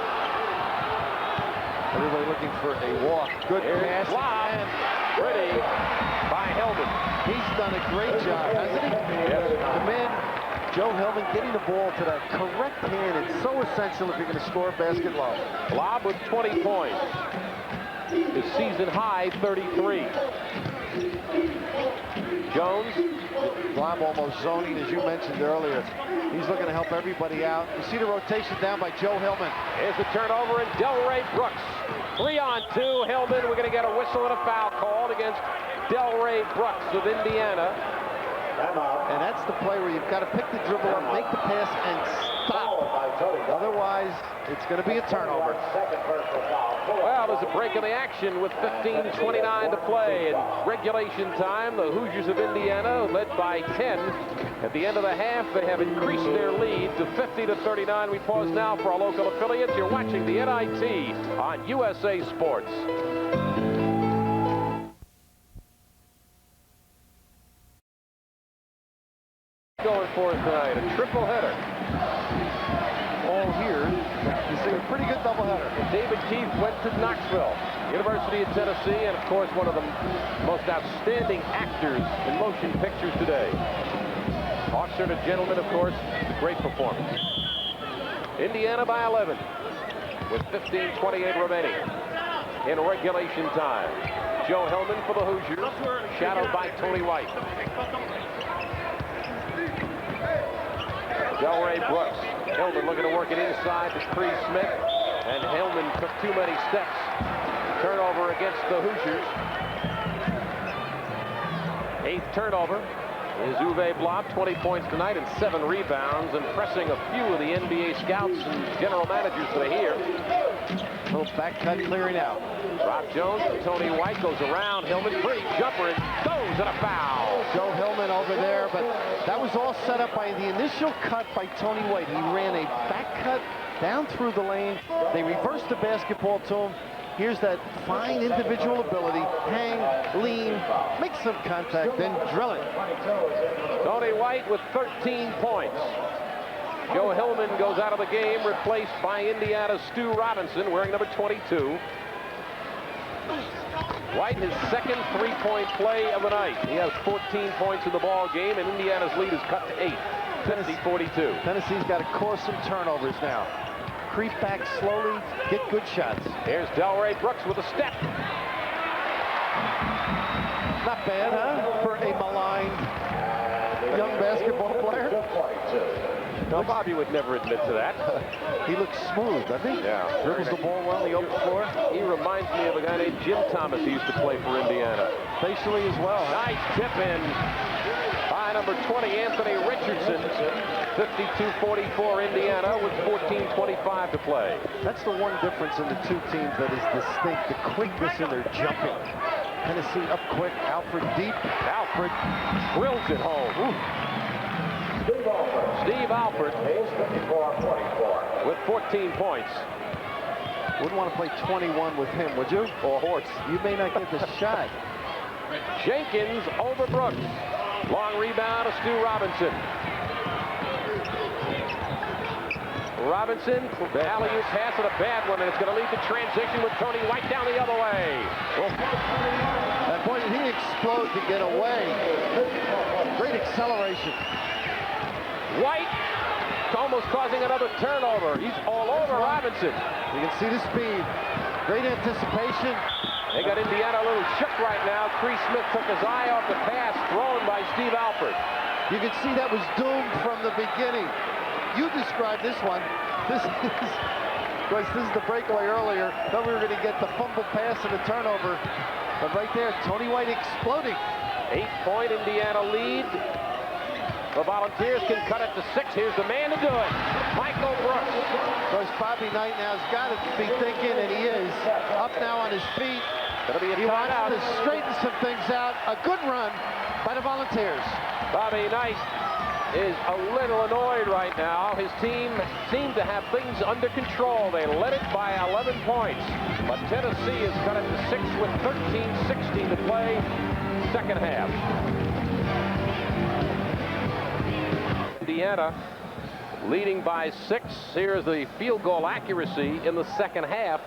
Everybody looking for a walk. Good pass. Lob. Ready by Hellman. He's done a great job, hasn't he? Yes. The man, Joe Hellman, getting the ball to the correct hand. It's so essential if you're going to score a basketball. Lob with 20 points. His season high, 33. Jones. Lob almost zoning, as you mentioned earlier. He's looking to help everybody out. You see the rotation down by Joe Hellman. Here's the turnover, and Delray Brooks. 3-on-2. Hellman, we're going to get a whistle and a foul called against Delray Brooks of Indiana. And that's the play where you've got to pick the dribble up, make the pass, and stop. Otherwise, it's going to be a turnover. Well, there's a break in the action with 15:29 to play. In regulation time, the Hoosiers of Indiana, led by 10. At the end of the half, they have increased their lead to 50-39. We pause now for our local affiliates. You're watching the NIT on USA Sports. Going for it tonight, a triple header. All here, you see a pretty good doubleheader. David Keefe went to Knoxville, University of Tennessee, and of course one of the most outstanding actors in motion pictures today. Hawks are a gentleman, of course, a great performance. Indiana by 11 with 15:28 remaining in regulation time. Joe Hellman for the Hoosiers, shadowed by Tony White. Delray Brooks. Hellman looking to work it inside to Cree Smith, and Hellman took too many steps. Turnover against the Hoosiers. 8th turnover is Uwe Blab, 20 points tonight and 7 rebounds, impressing a few of the NBA scouts and general managers that are here. A little back cut clearing out. Rob Jones to Tony White, goes around Hellman, free jumper, and goes, and a foul. Joe Hellman over there, but that was all set up by the initial cut by Tony White. He ran a back cut down through the lane. They reversed the basketball to him. Here's that fine individual ability. Hang, lean, make some contact, then drill it. Tony White with 13 points. Joe Hellman goes out of the game, replaced by Indiana's Stu Robinson, wearing number 22. White, his second three-point play of the night. He has 14 points in the ball game, and Indiana's lead is cut to 8, 50-42. Tennessee's got to cause some turnovers now. Creep back slowly, get good shots. Here's Delray Brooks with a step. Not bad, huh? For a maligned young basketball player. No, Bobby would never admit to that. He looks smooth, doesn't he? Yeah. Dribbles the ball well on the open floor. He reminds me of a guy named Jim Thomas who used to play for Indiana. Facially as well. Nice tip in by number 20, Anthony Richardson. 52-44 Indiana with 14:25 to play. That's the one difference in the two teams that is distinct, the quickness in their jumping. Tennessee up quick, Alfred deep. Alfred drills it home. Ooh. Steve Alford with 14 points. Wouldn't want to play 21 with him, would you? Or Horse. You may not get the shot. Jenkins over Brooks. Long rebound to Stu Robinson. Robinson, the alley-oop pass, and a bad one, and it's going to lead to transition with Tony White down the other way. And boy, did he explode to get away. Great acceleration. White almost causing another turnover. He's all over Robinson. You can see the speed. Great anticipation. They got Indiana a little shook right now. Cree Smith took his eye off the pass thrown by Steve Alford. You can see that was doomed from the beginning. You described this one. This is the breakaway earlier. Thought we were going to get the fumble pass and the turnover. But right there, Tony White exploding. 8-point Indiana lead. The Volunteers can cut it to 6. Here's the man to do it, Michael Brooks. Coach Bobby Knight now has got to be thinking, and he is, up now on his feet. He wants to straighten some things out. A good run by the Volunteers. Bobby Knight is a little annoyed right now. His team seemed to have things under control. They led it by 11 points. But Tennessee has cut it to 6 with 13:16 to play, second half. Indiana leading by 6. Here's the field goal accuracy in the second half.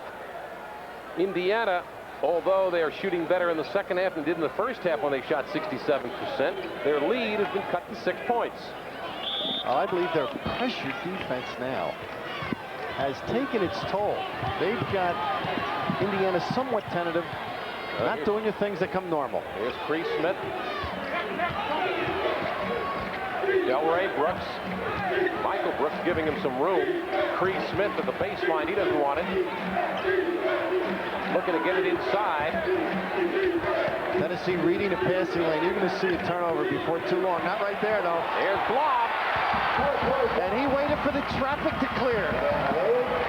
Indiana, although they are shooting better in the second half than did in the first half when they shot 67%, their lead has been cut to 6 points. I believe their pressure defense now has taken its toll. They've got Indiana somewhat tentative, not doing the things that come normal. Here's Cree Smith. Delray Brooks. Michael Brooks giving him some room. Cree Smith at the baseline. He doesn't want it. Looking to get it inside. Tennessee reading the passing lane. You're going to see a turnover before too long. Not right there, though. Here's Blob. And he waited for the traffic to clear.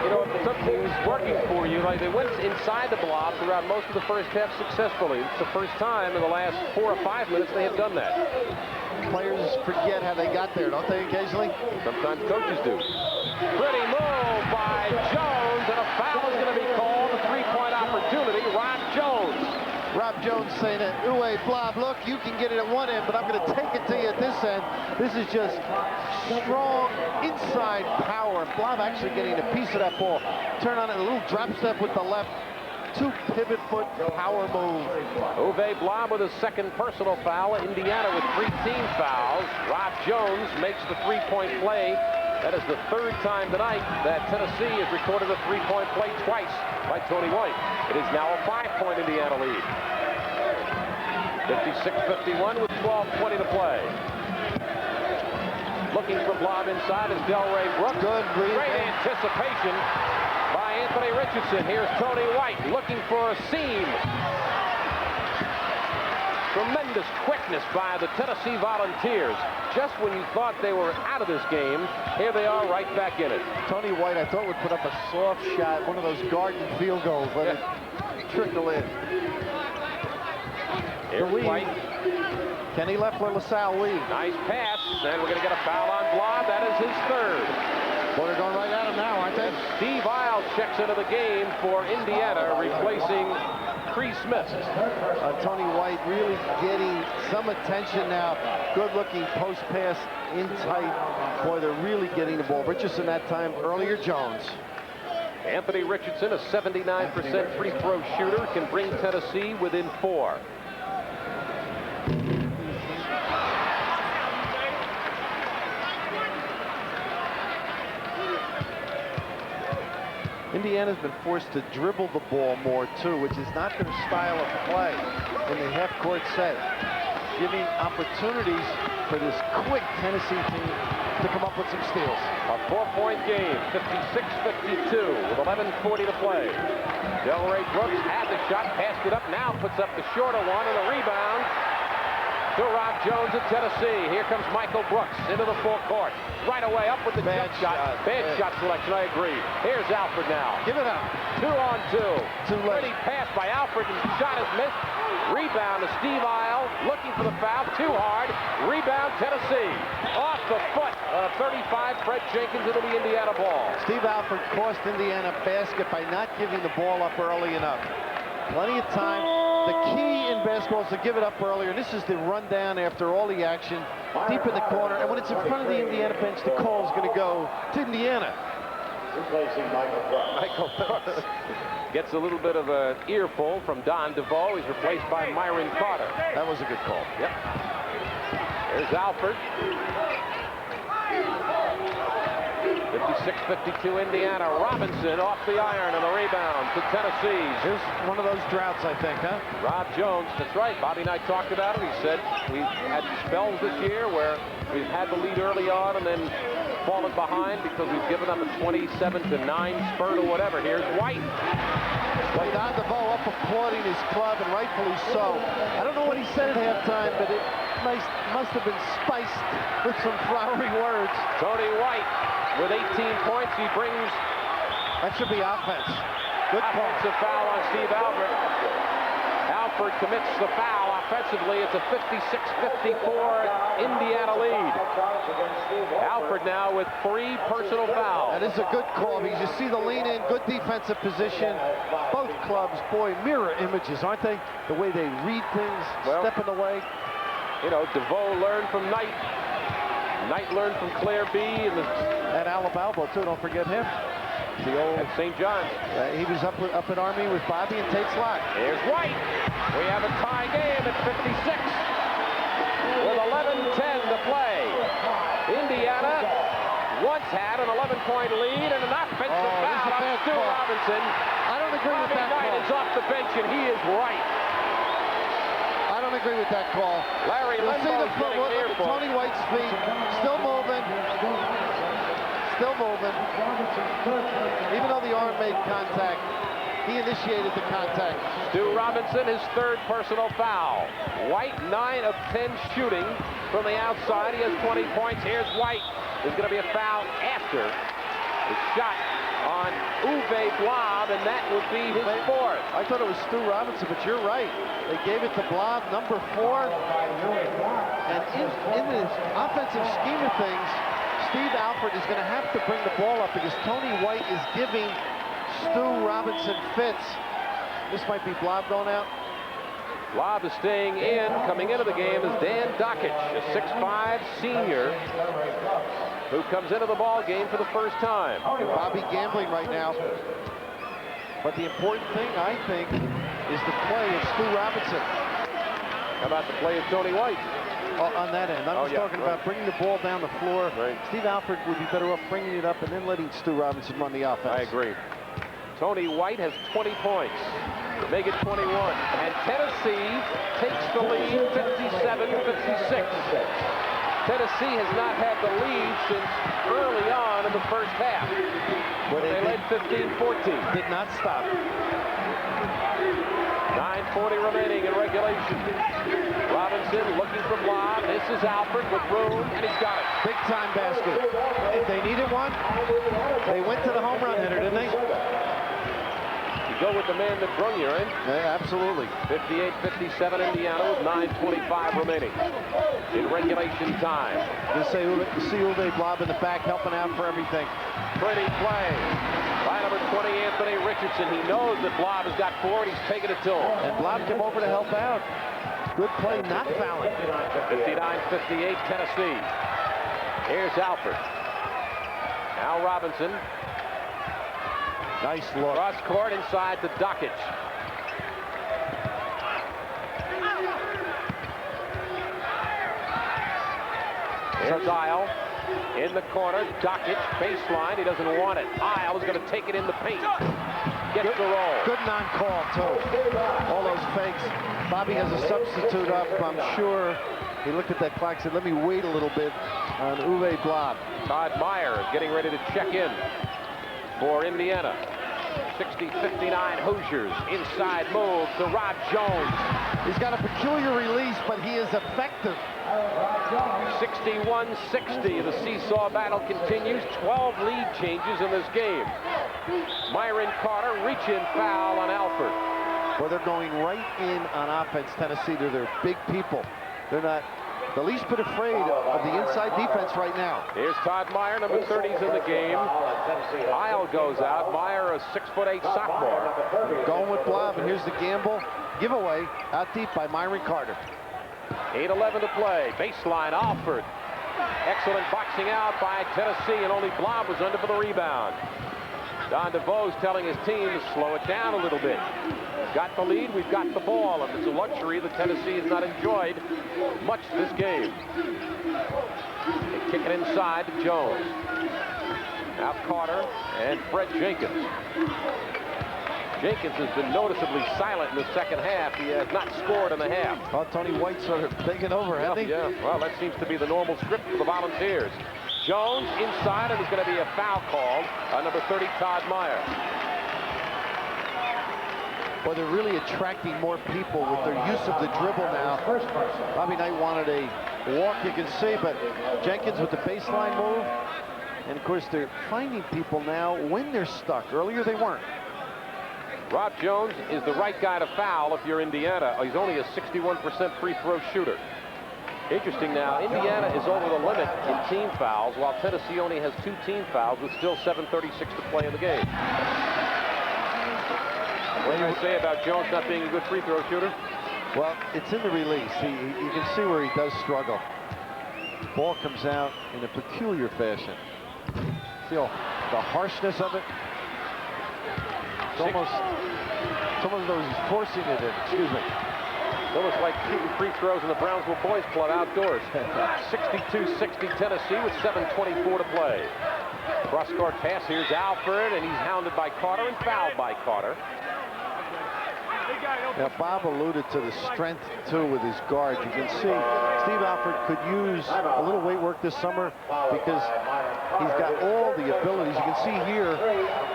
You know, if something's working for you, like they went inside the blob throughout most of the first half successfully. It's the first time in the last 4 or 5 minutes they have done that. Players forget how they got there, don't they, occasionally? Sometimes coaches do. Pretty move by Jones, and a foul is going to be called. A three-point opportunity. Rob Jones. Rob Jones saying that, Uwe, Blob, look, you can get it at one end, but I'm going to take it to you at this end. This is just strong inside power. Blob actually getting a piece of that ball. Turn on it, a little drop step with the left. 2 pivot foot power move. Uwe Blob with his second personal foul. Indiana with 3 team fouls. Rob Jones makes the three-point play. That is the 3rd time tonight that Tennessee has recorded a three-point play twice by Tony White. It is now a 5-point Indiana lead. 56-51 with 12:20 to play. Looking for Blob inside is Delray Brooks. Good breathing. Great anticipation by Anthony Richardson. Here's Tony White looking for a seam. Tremendous quickness by the Tennessee Volunteers. Just when you thought they were out of this game, here they are right back in it. Tony White, I thought, would put up a soft shot, one of those garden field goals, let it trickle in. Here's White. Kenny Leffler, LaSalle lead. Nice pass, and we're going to get a foul on Blob. That is his 3rd. Well, they're going right at him now, aren't they? Steve Isles checks into the game for Indiana, replacing Cree Smith. Tony White really getting some attention now. Good-looking post pass in tight. Boy, they're really getting the ball. Richardson that time, earlier Jones. Anthony Richardson, a 79% free throw shooter, can bring Tennessee within 4. Indiana's been forced to dribble the ball more, too, which is not their style of play in the half-court set, giving opportunities for this quick Tennessee team to come up with some steals. A 4-point game, 56-52, with 11:40 to play. Delray Brooks had the shot, passed it up, now puts up the shorter one, and a rebound to Rob Jones of Tennessee. Here comes Michael Brooks into the forecourt. Right away, up with the jump shot. Bad shot selection, I agree. Here's Alford now. Give it up. 2-on-2. Too late. Pretty pass by Alford, and the shot is missed. Rebound to Steve Isle, looking for the foul, too hard. Rebound, Tennessee. Off the foot of 35, Fred Jenkins, it'll be Indiana ball. Steve Alford cost Indiana a basket by not giving the ball up early enough. Plenty of time. The key in basketball is to give it up earlier. This is the rundown after all the action, deep in the corner. And when it's in front of the Indiana bench, the call is going to go to Indiana. Replacing Michael Brooks gets a little bit of an earful from Don DeVoe. He's replaced by Myron Carter. That was a good call. Yep. There's Alford. 56-52 Indiana. Robinson off the iron and the rebound to Tennessee. Here's one of those droughts, I think, huh? Rob Jones, that's right. Bobby and I talked about it. He said we've had spells this year where we've had the lead early on and then fallen behind because we've given up a 27-9 spurt or whatever. Here's White. Well, Don DeVoe up applauding his club, and rightfully so. I don't know what he said at halftime, but it must have been spiced with some flowery words. Tony White with 18 points. He brings... That should be offense. Good call. Offensive foul on Steve Albert. Alford commits the foul. Offensively, it's a 56-54 Indiana lead. Alford now with 3 personal fouls. That is a good call because you see the lean in, good defensive position. Both clubs, boy, mirror images, aren't they? The way they read things, stepping away. You know, DeVoe learned from Knight. Knight learned from Claire B. And Alabalbo, too, don't forget him. The old at St. John's. He was up at Army with Bobby and Tate Slott. Here's White. We have a tie game at 56 with 11:10 to play. Indiana once had an 11-point lead and an offensive foul on Stu Robinson. I don't agree with that Knight call. is off the bench and he is right. I don't agree with that call. Larry You'll see the foot, Limbo's getting near Tony White's feet, still moving. Still moving. Even though the arm made contact, he initiated the contact. Stu Robinson, his 3rd personal foul. White, 9 of 10 shooting from the outside. He has 20 points. Here's White. There's going to be a foul after the shot on Uwe Blab, and that would be his 4th. I thought it was Stu Robinson, but you're right. They gave it to Blab, number 4. And in the offensive scheme of things, Steve Alford is going to have to bring the ball up because Tony White is giving Stu Robinson fits. This might be Blab going out. Blab is staying in. Coming into the game is Dan Dockich, a 6'5" senior who comes into the ball game for the first time. Bobby gambling right now. But the important thing, I think, is the play of Stu Robinson. How about the play of Tony White? On that end. I'm just talking about bringing the ball down the floor. Right. Steve Alford would be better off bringing it up and then letting Stu Robinson run the offense. I agree. Tony White has 20 points. Make it 21. And Tennessee takes the lead 57-56. Tennessee has not had the lead since early on in the first half. Where they led 15-14. Did not stop. 9:40 remaining in regulation. Robinson looking for Blab. This is Alford with room, and he's got it. Big time basket. If they needed one, they went to the home run hitter, didn't they? You go with the man that brung you, right? Yeah, absolutely. 58-57 Indiana with 9:25 remaining in regulation time. You see Uwe Blab in the back helping out for everything. Pretty play by number 20, Anthony Richardson. He knows that Blab has got 4, and he's taking it to him. And Blab came over to help out. Good play, not fouling. 59-58 Tennessee. Here's Alford. Now Robinson. Nice look. Cross court inside to Dockich. Here's Isle in the corner. Dockich, baseline. He doesn't want it. Isle is going to take it in the paint. Gets the roll. Good non-call, too. All those fakes. Bobby has a substitute up, I'm sure. He looked at that clock and said, let me wait a little bit on Uwe Blab. Todd Meyer is getting ready to check in for Indiana. 60-59 Hoosiers. Inside move to Rob Jones. He's got a peculiar release, but he is effective. 61-60. The seesaw battle continues. 12 lead changes in this game. Myron Carter, reach-in foul on Alford. Well, they're going right in on offense, Tennessee. They're big people. They're not the least bit afraid of the inside defense right now. Here's Todd Meyer, number 30's in the game. Isle goes out. Meyer, a 6'8" sophomore. Going with Blab, and here's the gamble. Giveaway out deep by Myron Carter. 8:11 to play. Baseline, Alford. Excellent boxing out by Tennessee, and only Blab was under for the rebound. Don DeVoe's telling his team to slow it down a little bit. Got the lead, we've got the ball, and it's a luxury that Tennessee has not enjoyed much this game. They kick it inside to Jones. Now Carter and Fred Jenkins. Jenkins has been noticeably silent in the second half. He has not scored in the half. Oh, Tony White sort of taking over, hasn't he? Yeah, well, that seems to be the normal script for the Volunteers. Jones inside, and there's going to be a foul called on number 30, Todd Meyer. Well, they're really attracting more people with their use of the dribble now. Bobby Knight wanted a walk, you can see, but Jenkins with the baseline move. And, of course, they're finding people now when they're stuck. Earlier, they weren't. Rob Jones is the right guy to foul if you're Indiana. He's only a 61% free throw shooter. Interesting now, Indiana is over the limit in team fouls, while Tennessee only has 2 team fouls with still 7:36 to play in the game. What do you say about Jones not being a good free throw shooter? Well, it's in the release. You can see where he does struggle. The ball comes out in a peculiar fashion. Feel the harshness of it. It's almost though he's forcing it in. Excuse me. It's almost like shooting free throws in the Brownsville Boys Club outdoors. 62-60 Tennessee with 7:24 to play. Cross-court pass. Here's Alford, and he's hounded by Carter and fouled by Carter. Now, Bob alluded to the strength, too, with his guard. You can see Steve Alford could use a little weight work this summer because he's got all the abilities. You can see here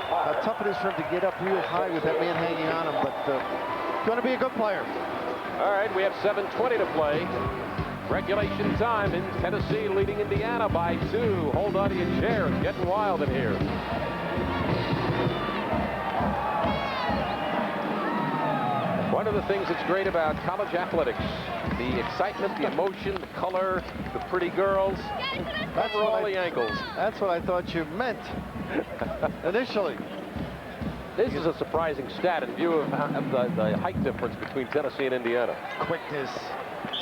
how tough it is for him to get up real high with that man hanging on him, but going to be a good player. All right, we have 7:20 to play. Regulation time in Tennessee, leading Indiana by 2. Hold on to your chair. It's getting wild in here. One of the things that's great about college athletics, the excitement, the emotion, the color, the pretty girls, that's all the angles. That's what I thought you meant initially. This is a surprising stat in view of the height difference between Tennessee and Indiana. Quickness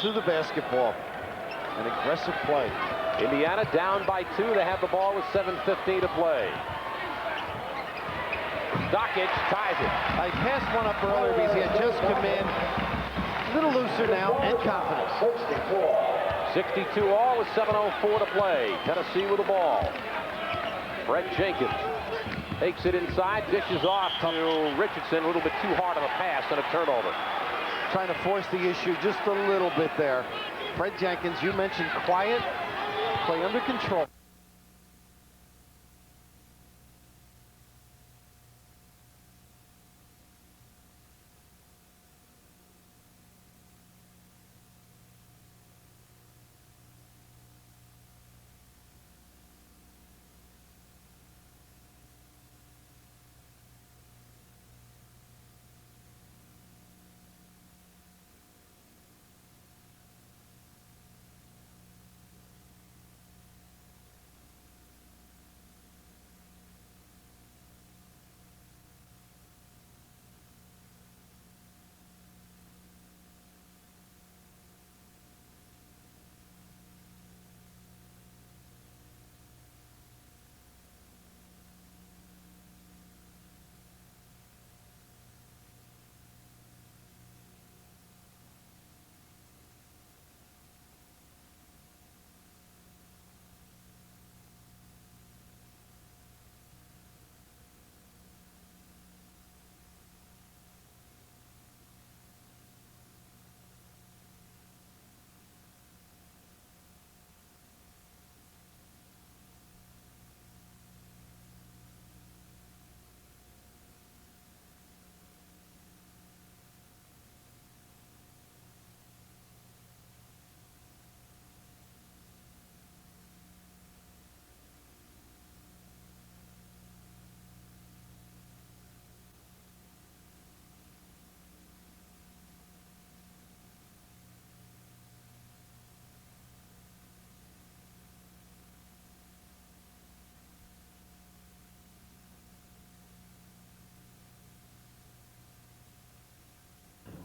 to the basketball. An aggressive play. Indiana down by 2. They have the ball with 7:15 to play. Dockage ties it. I passed one up earlier because he had just come in. A little looser now and confidence. 62 all with 7:04 to play. Tennessee with the ball. Fred Jenkins takes it inside, dishes off to Richardson. A little bit too hard on the pass and a turnover. Trying to force the issue just a little bit there. Fred Jenkins, you mentioned quiet, play under control.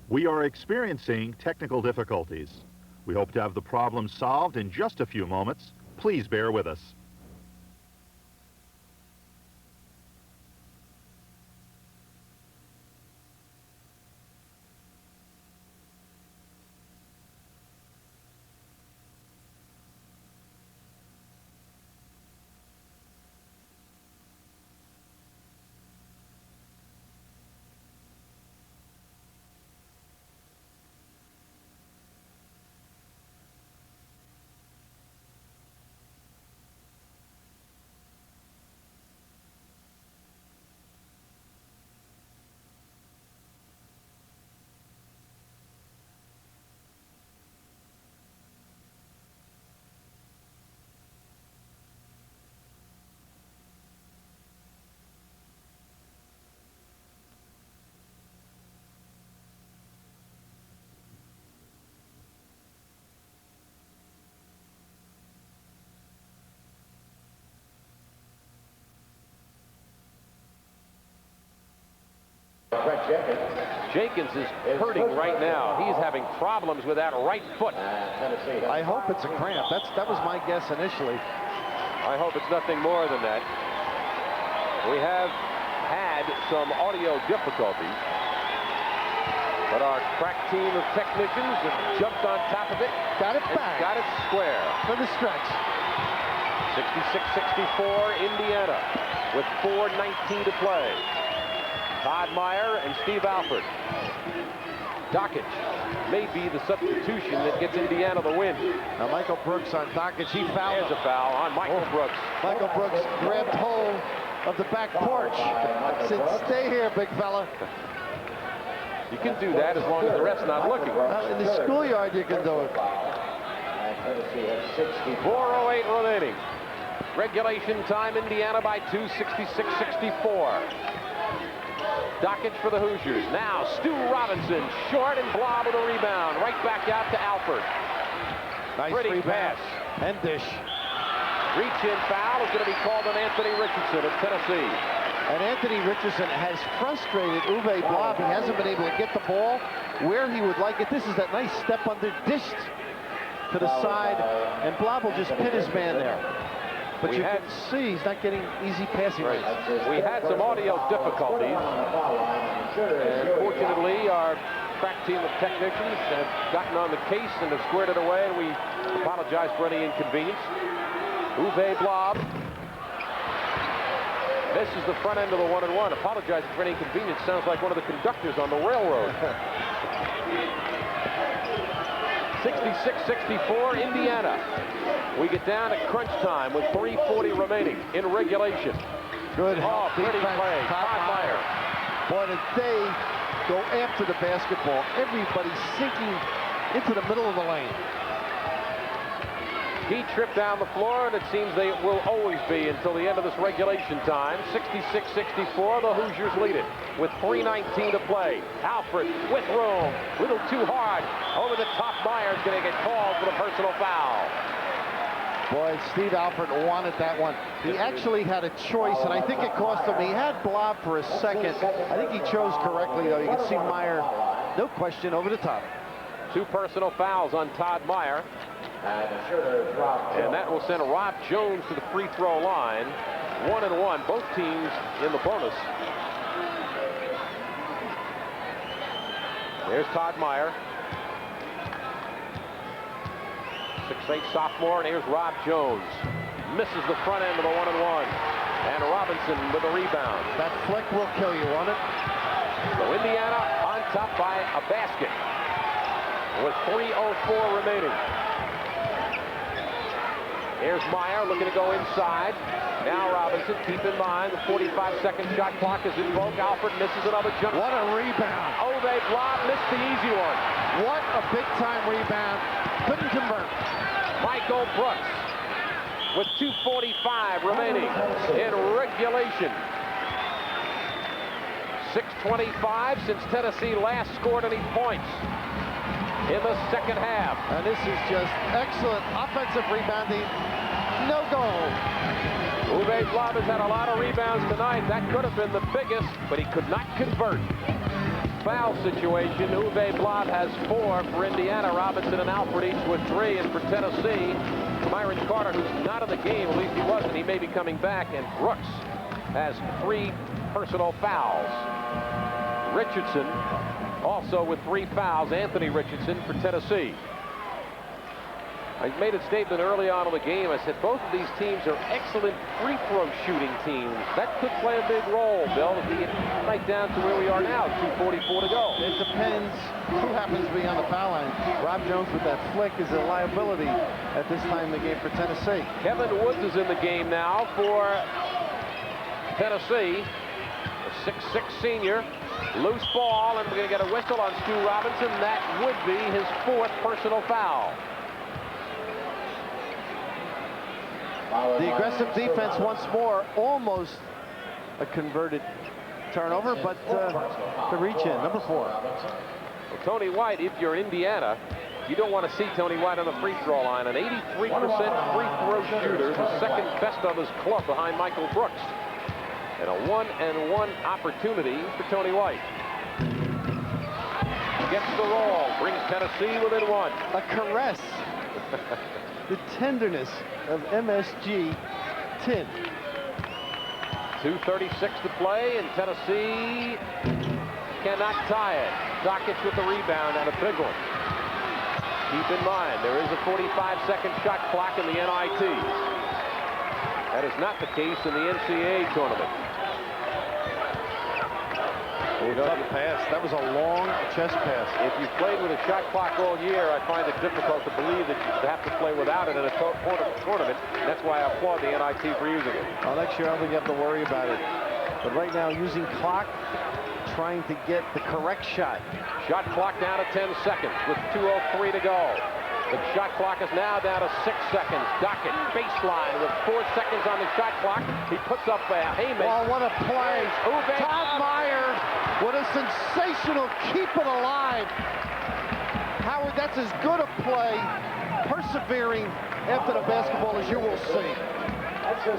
We are experiencing technical difficulties. We hope to have the problem solved in just a few moments. Please bear with us. Jenkins is hurting right now. He's having problems with that right foot. I hope it's a cramp. That was my guess initially. I hope it's nothing more than that. We have had some audio difficulties, but our crack team of technicians have jumped on top of it. Got it back. Got it square. For the stretch. 66-64 Indiana with 4:19 to play. Todd Meyer and Steve Alford. Dockich may be the substitution that gets Indiana the win. Now Michael Brooks on Dockich. He fouled. There's a foul on Michael Brooks. Michael Brooks grabbed hold of the back porch. Said, "Stay here, big fella." You can do that as long as the ref's not looking. In the schoolyard, you can do it. 4:08 remaining. Regulation time, Indiana by 2, 66-64. Dockich for the Hoosiers. Now Stu Robinson, short and Blob with a rebound. Right back out to Alford. Nice Pretty rebound. pass. And dish. Reach-in foul is going to be called on Anthony Richardson of Tennessee. And Anthony Richardson has frustrated Uwe Blob. He hasn't been able to get the ball where he would like it. This is that nice step under, dished to the side, and Blob will just pin his man there. But you can see he's not getting easy passing rates. We had some audio difficulties, and fortunately our crack team of technicians have gotten on the case and have squared it away, and we apologize for any inconvenience. Uwe Blob misses the front end of the 1-and-1. Apologizing for any inconvenience sounds like one of the conductors on the railroad. 66-64 Indiana. We get down to crunch time with 3:40 remaining in regulation. Good help. Pretty play. Todd Meyer. Boy, did they go after the basketball. Everybody's sinking into the middle of the lane. He tripped down the floor, and it seems they will always be until the end of this regulation time. 66-64, the Hoosiers lead it with 3:19 to play. Alfred with room, a little too hard. Over the top, Meyer's going to get called for the personal foul. Boy, Steve Alford wanted that one. He actually had a choice, and I think it cost him. He had Blob for a second. I think he chose correctly, though. You can see Meyer, no question, over the top. 2 personal fouls on Todd Meyer. And that will send Rob Jones to the free throw line. 1-and-1, both teams in the bonus. There's Todd Meyer. 6'8" sophomore, and here's Rob Jones. Misses the front end of the 1-and-1. And Robinson with a rebound. That flick will kill you, won't it? So Indiana on top by a basket with 3:04 remaining. Here's Meyer looking to go inside. Now Robinson, keep in mind the 45-second shot clock is invoked. Alford misses another jump. What a rebound. Uwe Blob missed the easy one. What a big-time rebound. Couldn't convert. Michael Brooks with 2:45 remaining in regulation. 6:25 since Tennessee last scored any points in the second half. And this is just excellent offensive rebounding. No goal. Uwe Blob has had a lot of rebounds tonight. That could have been the biggest, but he could not convert. Foul situation. Uwe Blob has 4 for Indiana. Robinson and Alford each with 3. And for Tennessee, Myron Carter, who's not in the game, at least he wasn't, he may be coming back. And Brooks has 3 personal fouls. Richardson also with 3 fouls. Anthony Richardson for Tennessee. I made a statement early on in the game. I said both of these teams are excellent free throw shooting teams. That could play a big role, Bill, if we get right down to where we are now, 2:44 to go. It depends who happens to be on the foul line. Rob Jones with that flick is a liability at this time in the game for Tennessee. Kevin Woods is in the game now for Tennessee. A 6'6" senior. Loose ball, and we're going to get a whistle on Stu Robinson. That would be his 4th personal foul. The aggressive defense once more, almost a converted turnover, but the reach in, number 4. Well, Tony White, if you're Indiana, you don't want to see Tony White on the free throw line. An 83% free throw shooter, the second best of his club behind Michael Brooks. And a 1-and-1 opportunity for Tony White. Gets the roll, brings Tennessee within one. A caress. The tenderness of MSG tin. 2:36 to play, and Tennessee cannot tie it. Dockich with the rebound and a big one. Keep in mind, there is a 45-second shot clock in the NIT. That is not the case in the NCAA tournament. Tough pass. That was a long chest pass. If you've played with a shot clock all year, I find it difficult to believe that you have to play without it in a tournament. That's why I applaud the NIT for using it. Well, next year I don't think you have to worry about it. But right now, using clock, trying to get the correct shot. Shot clock down to 10 seconds with 2:03 to go. The shot clock is now down to 6 seconds. Dockett baseline with 4 seconds on the shot clock. He puts up a haymaker. Oh, what a play. Uwe Todd Meyer, what a sensational keep it alive. Howard, that's as good a play, persevering after the basketball as you will see.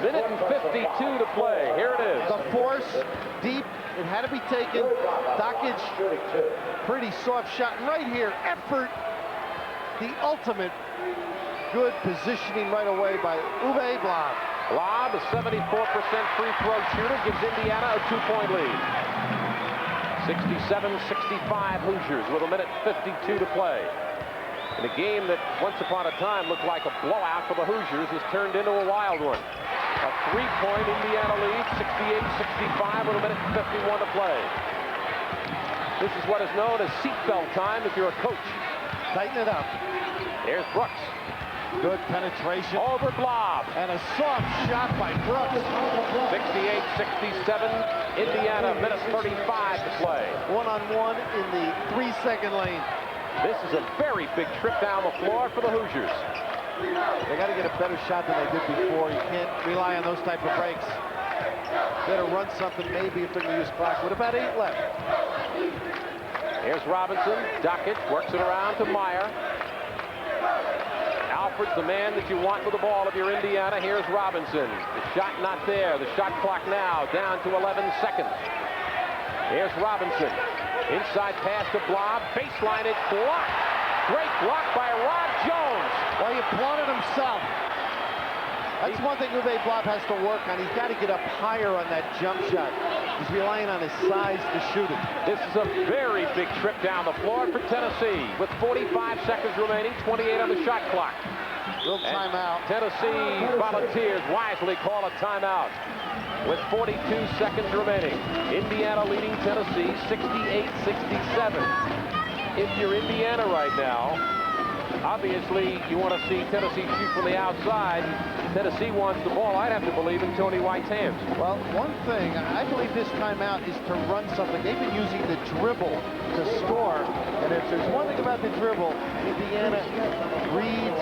Minute and 52 to play. Here it is. The force, deep, it had to be taken. Dockage, pretty soft shot. And right here, effort. The ultimate good positioning right away by Uwe Blab. Blab, a 74% free throw shooter, gives Indiana a 2-point lead. 67-65 Hoosiers with a minute 52 to play. In a game that once upon a time looked like a blowout for the Hoosiers has turned into a wild one. A 3-point Indiana lead, 68-65 with a minute 51 to play. This is what is known as seatbelt time if you're a coach. Tighten it up. Here's Brooks. Good penetration. Over Blob. And a soft shot by Brooks. 68-67. Indiana, minute 35 to play. One-on-one in the 3-second lane. This is a very big trip down the floor for the Hoosiers. They got to get a better shot than they did before. You can't rely on those type of breaks. Better run something maybe if they're going to use clock. With about 8 left. Here's Robinson. Dockett works it around to Meyer. Alfred's the man that you want with the ball if you're Indiana. Here's Robinson. The shot not there. The shot clock now down to 11 seconds. Here's Robinson. Inside pass to Blob. Baseline it. Blocked. Great block by Rod Jones. Well, he applauded himself. That's one thing Uwe Blob has to work on. He's got to get up higher on that jump shot. He's relying on his size to shoot it. This is a very big trip down the floor for Tennessee. With 45 seconds remaining, 28 on the shot clock. Little timeout. Tennessee Volunteers wisely call a timeout. With 42 seconds remaining. Indiana leading Tennessee 68-67. If you're Indiana right now, obviously you want to see Tennessee shoot from the outside. Tennessee wants the ball. I'd have to believe in Tony White's hands. Well, one thing, I believe this timeout is to run something. They've been using the dribble to score. And if there's one thing about the dribble, Indiana reads,